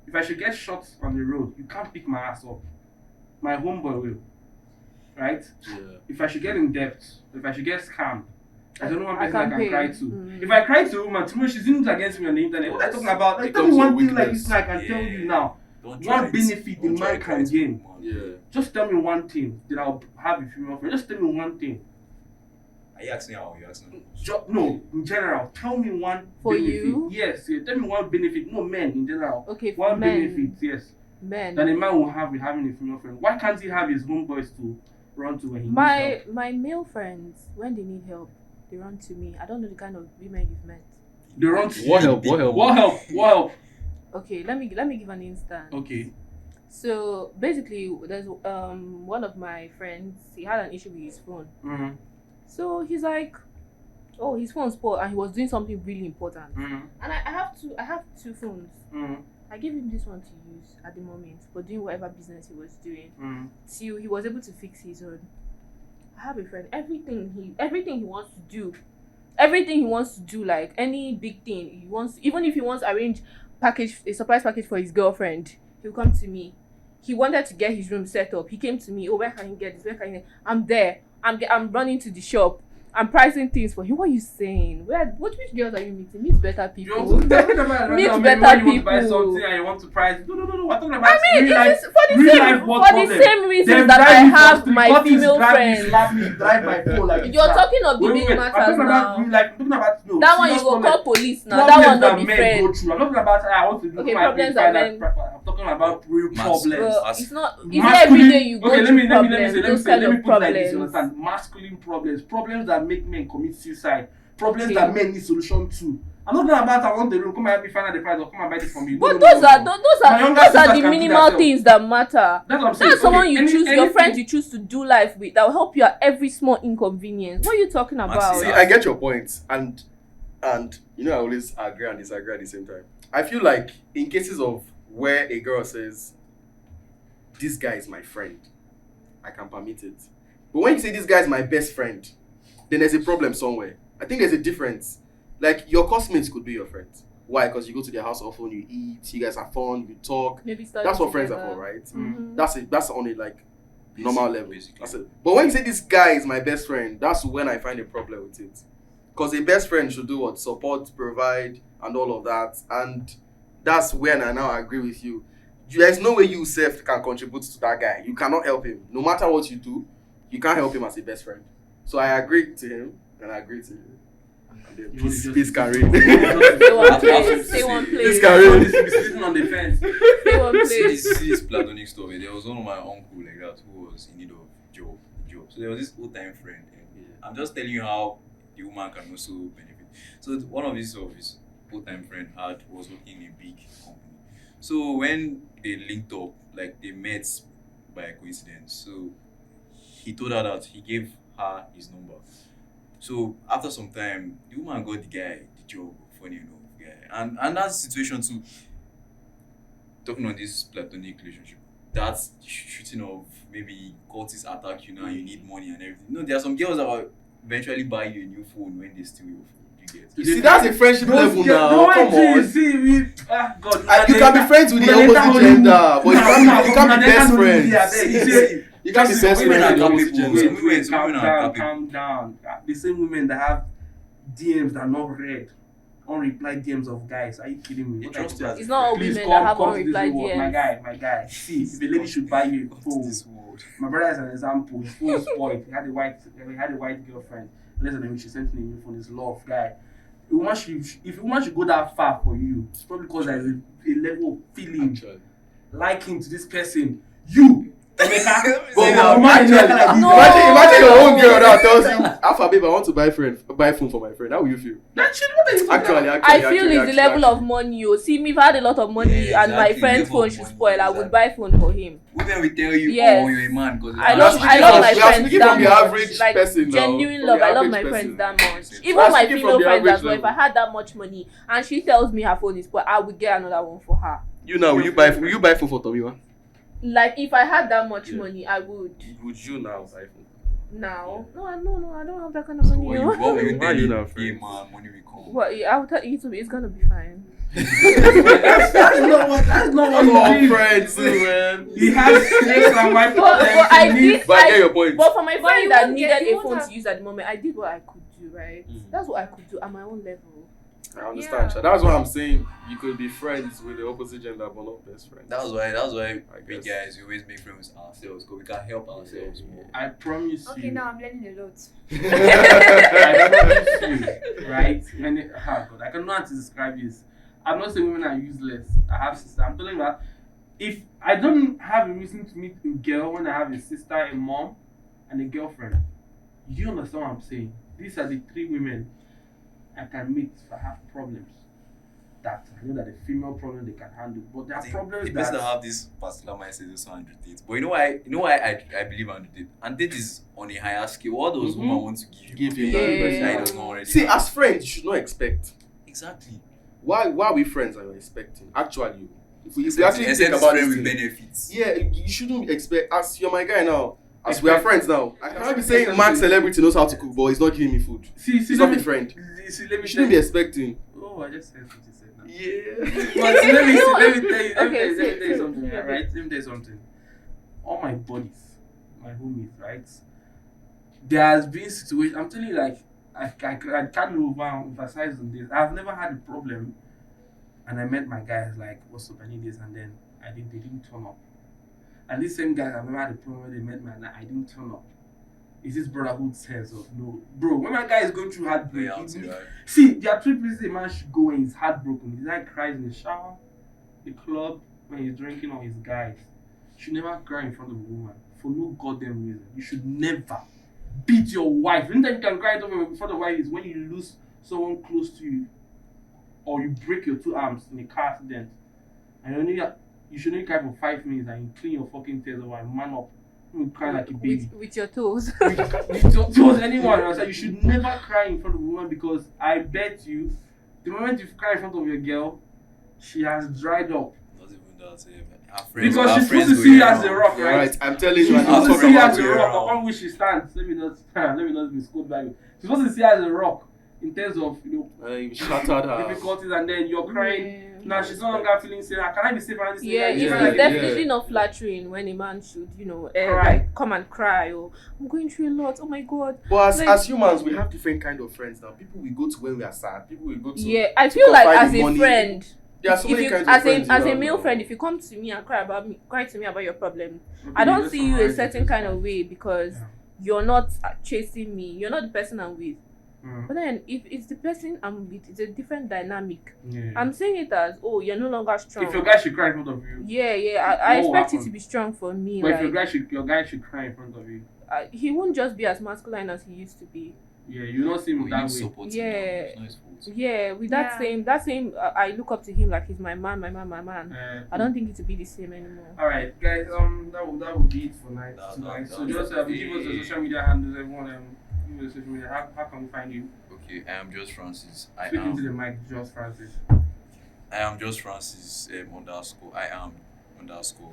If I should get shot on the road, you can't pick my ass up. My homeboy will. Right? Yeah. If I should get in debt, if I should get scammed, there's only one I person I can can pay. cry to. Mm. If I cry to a woman, tomorrow she's in it against me on the internet. What are you talking about? Like, It tell me becomes one your thing like weakness. this, like I can tell you now. Don't try One it. benefit the Don't try man it, can guys. gain. Yeah. Just tell me one thing that I'll have a female friend. Just tell me one thing. Are you asking how? You asking? No, in general, tell me one For benefit. you? Yes, tell me one benefit. No, men in general. Okay, for One men. benefit, yes, Men. that a man will have with having a female friend. Why can't he have his homeboys to run to when he needs help? My male friends, when they need help, they run to me. I don't know the kind of women you've met. They run to What you. help? What help? What help? Okay, let me give an instance. Okay. So basically, there's one of my friends. He had an issue with his phone. Mm-hmm. So he's like, oh, his phone spoiled and he was doing something really important. Mm-hmm. And I have two phones. Mm-hmm. I gave him this one to use at the moment for doing whatever business he was doing. Mm-hmm. Till he was able to fix his own. I have a friend. Everything he wants to do, like any big thing he wants, even if he wants to arrange a surprise package for his girlfriend, he'll come to me. He wanted to get his room set up. He came to me. Oh, where can you get this? Where can you? I'm there. I'm running to the shop. I'm pricing things for him. What are you saying? Which girls are you meeting? Meet better people. Meet better You want to buy people. something and you want to price. No. We're talking about I mean, real life. this is for the same reasons that I have my female friends. Drive my phone like You're talking of the big I'm matters talking about now. real life. I'm talking about no. That one you serious will problems. call police now. That one not be men friend. go through. I'm not talking about I want to do Okay, my problems find that that men- I'm talking about real problems. Well, it's not. It's not Masculine- every day you go okay, through let me problems. say, Those kind let me of put it like this, you problems. understand? Masculine problems that make men commit suicide, problems Okay. that men need solution to. I'm not talking about I want the room, come and help me find out the price or come and buy this for me. But No. those are My younger the sisters can do minimal themselves. things that matter. That's what I'm saying. That's someone Okay, you any- choose, your anything- friends you choose to do life with that will help you at every small inconvenience. What are you talking about? See, I get your point, and you know I always agree and disagree at the same time. I feel like in cases of where a girl says, "This guy is my friend," I can permit it. But when you say this guy is my best friend, then there's a problem somewhere. I think there's a difference. Like your classmates could be your friends. Why? Because you go to their house often, you eat, you guys have fun, you talk. Maybe That's what friends are for, right? Mhm. That's on a like normal level. Basically. That's it. But when you say this guy is my best friend, that's when I find a problem with it. Because a best friend should do what? Support, provide, and all of that. And that's when I now agree with you. There's no way you self can contribute to that guy. You cannot help him. No matter what you do, you can't help him as a best friend. So I agree to him, and I agree to you. And then peace can reign. Stay one After- place. Stay one This place. guy- Be sitting on the fence. Stay one See place. this platonic stuff. There was one of my uncle like that who was in need of job. So there was this old time friend. I'm just telling you how the woman can also benefit. So one of his old time friend was working in a big company. So when they linked up, like they met by coincidence. So he told her that he gave her his number. So after some time, the woman got the job, funny enough, guy. And that situation too, talking on this platonic relationship, that's shooting of maybe cultists attack you now, you need money and everything. No, there are some girls that will eventually buy you a new phone when they steal your phone. You get. You see, that's a friendship level now. No, Come on. See, God. And you can be friends with the opposite gender, but you can't be best friends. You can't be best women friends are with the opposite capable. gender. Some women are capable. Calm down. The same women that have DMs that are not read, unreplied DMs of guys. Are you kidding me? They What are you trust doing? us. It's not all Please women that have come to this unreplied world. DMs. My guy. See, if a lady should buy you a What's phone, this world? my brother is an example. His phone is spoiled. He had a white girlfriend. Listen to me, she sent him a new phone. His love guy. If a woman should go that far for you, it's probably because there's a level of feeling, Actually. liking to this person. You, Emeka, But actually, imagine your own girl that tells you, Alpha babe, I want to buy phone for my friend. How will you feel? that shit. What are you talking about? Actually, I feel it's the level of money you see me if I had a lot of money Yeah, and my exactly, friend's level phone of should money, spoil, I would exactly. buy phone for him. Women will tell you, Yes. oh, you're a man. Because I We love are I love my speaking from- friends we are speaking from that the much. average Like person now, genuine from love. the I love average my person. friends that much. We Even are my speaking from female the friends average as well. If I level. had that much money and she tells me her phone is spoiled, I would get another one for her. You now, will you buy phone for Tomiwa? Like if I had that much Yeah. money, I would. Would you now buy phone? Now, no, I don't have that kind of So money. what will you Why tell you you? not Yeah, friends? man, money will come. What? I will tell you to be. It's gonna be fine. That's not what All he did. friends, man. He has X and Y But I did. But I get your point. But for my But friend you that won't needed get- you a won't phone have- to use at the moment, I did what I could do. Right. Mhm. That's what I could do at my own level. I understand. Yeah. That's what I'm saying. You could be friends with the opposite gender, but not best friends. That's why I we guess. guys we always make friends with ourselves because we can help ourselves more. I promise Okay, you. now I'm learning a lot. I promise you, right? God, I cannot describe this. I'm not saying women are useless. I have sisters. I'm telling you that if I don't have a reason to meet a girl when I have a sister, a mom, and a girlfriend, you understand what I'm saying? These are the three women I can meet if I have problems. that. I know that the female problem they can handle, but there I are think problems the person that that have this particular mindset is also Andrew Tate. But you know why I believe Andrew Tate? And Tate is on a higher scale. What does Mhm. woman want to give you? Give you Yeah. That he does not already See, have. as friends, you should not expect. Exactly. Why are we friends and you're expecting? Actually, if we Except- actually except think about friend this with thing, benefits. yeah, you shouldn't expect. As you're my guy now, as we are Expect- friends now, I can't be saying Max Celebrity knows how to cook, but he's not giving me food. see, He's let not me, a friend. see, let You me shouldn't tell be you. expecting. Oh, I just said what you said now. Yeah. But see, let me tell you, let me Okay, tell you so- something, yeah, right? Let me tell you something. All my buddies, my homies, right? There has been situations. I'm telling you, like I can't overemphasize on this. I've never had a problem, and I met my guys like, "What's up? I need this," and then they didn't turn up. And these same guys, I've never had a problem when they met me and I didn't turn up. It's this brotherhood sense of no, bro. When my guy is going through heartbreak, Loyalty, right? see, there are three places a man should go when he's heartbroken. He's like cries in the shower, the club, when he's drinking, or his guys. You should never cry in front of a woman for no goddamn reason. You should never beat your wife. Anytime you can cry in front of a wife is when you lose someone close to you, or you break your two arms in a car accident, and you should only cry for 5 minutes and you clean your fucking tears over and man up. You cry like a baby. With your toes. Towards anyone else, you should never cry in front of a woman because I bet you, the moment you cry in front of your girl, she has dried up. Not even that. Our friends, Because our she's supposed friends to go see you around. as a rock, You're right? right. I'm telling She's you, I'm supposed not to see you talking as a about rock you. upon which she stands. Let me not misquote that. She's supposed to see you as a rock in terms of You shattered her. difficulties, and then you're crying. Yeah. Now she's no longer feeling safe. Can I be safe around this Yeah, lady? it's, Yeah, it's definitely yeah. not flattering when a man should, Cry. like come and cry or I'm going through a lot. Oh my god. But as, Like- as humans, we have different kind of friends now. People we go to when we are sad. People we go to. Yeah, I feel like confide as in a money. friend, There are so if many you kinds as of friends. a you have male now. friend, if you come to me and cry to me about your problem, Okay, I don't let's see you a summarize certain it. kind of way because Yeah. you're not chasing me. You're not the person I'm with. Mm. But then if it's the person I'm with, it's a different dynamic. Yeah. I'm saying it as you're no longer strong. If your guy should cry in front of you, Yeah, I What will expect it happen? to be strong for me. but if Like your guy should cry in front of you, he won't just be as masculine as he used to be. yeah, you don't see him We that need way. support. Yeah. It's not his fault. Yeah, with that same, I look up to him like he's my man. I don't think it will be the same anymore. All right, guys. That would be it for tonight. That So was just it. give us your social media handles, everyone. Give us your social media. How can we find you? Okay, I am Just Francis. Speak into the mic, Just Francis. I am Just Francis underscore. I am underscore.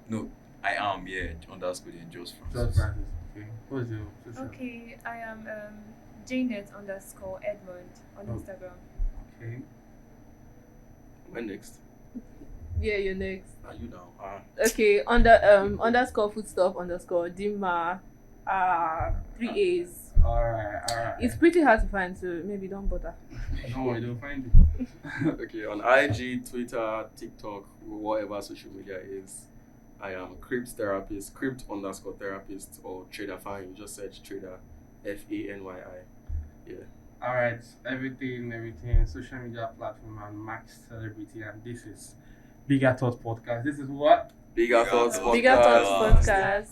No, I am underscore then Just Just Francis. Francis. Okay. What's your social? Okay, I am Janet_Edmond on Oh. Instagram. Okay. When next? Yeah, you're next. Are you now? Okay, underscore foodstuff underscore Dima, 3 A's. All right. It's pretty hard to find, so maybe don't bother. Don't worry, they'll find it. Okay, on IG, Twitter, TikTok, whatever social media is, I am Crypt Therapist, Crypt_therapist, or Trader Fine. You just search Trader, FANYI. Yeah. All right, everything, social media platform and Max Celebrity, and this is Bigger Thoughts Podcast. This is what? Bigger Thoughts Bigger Bigger Thoughts Podcast. podcast.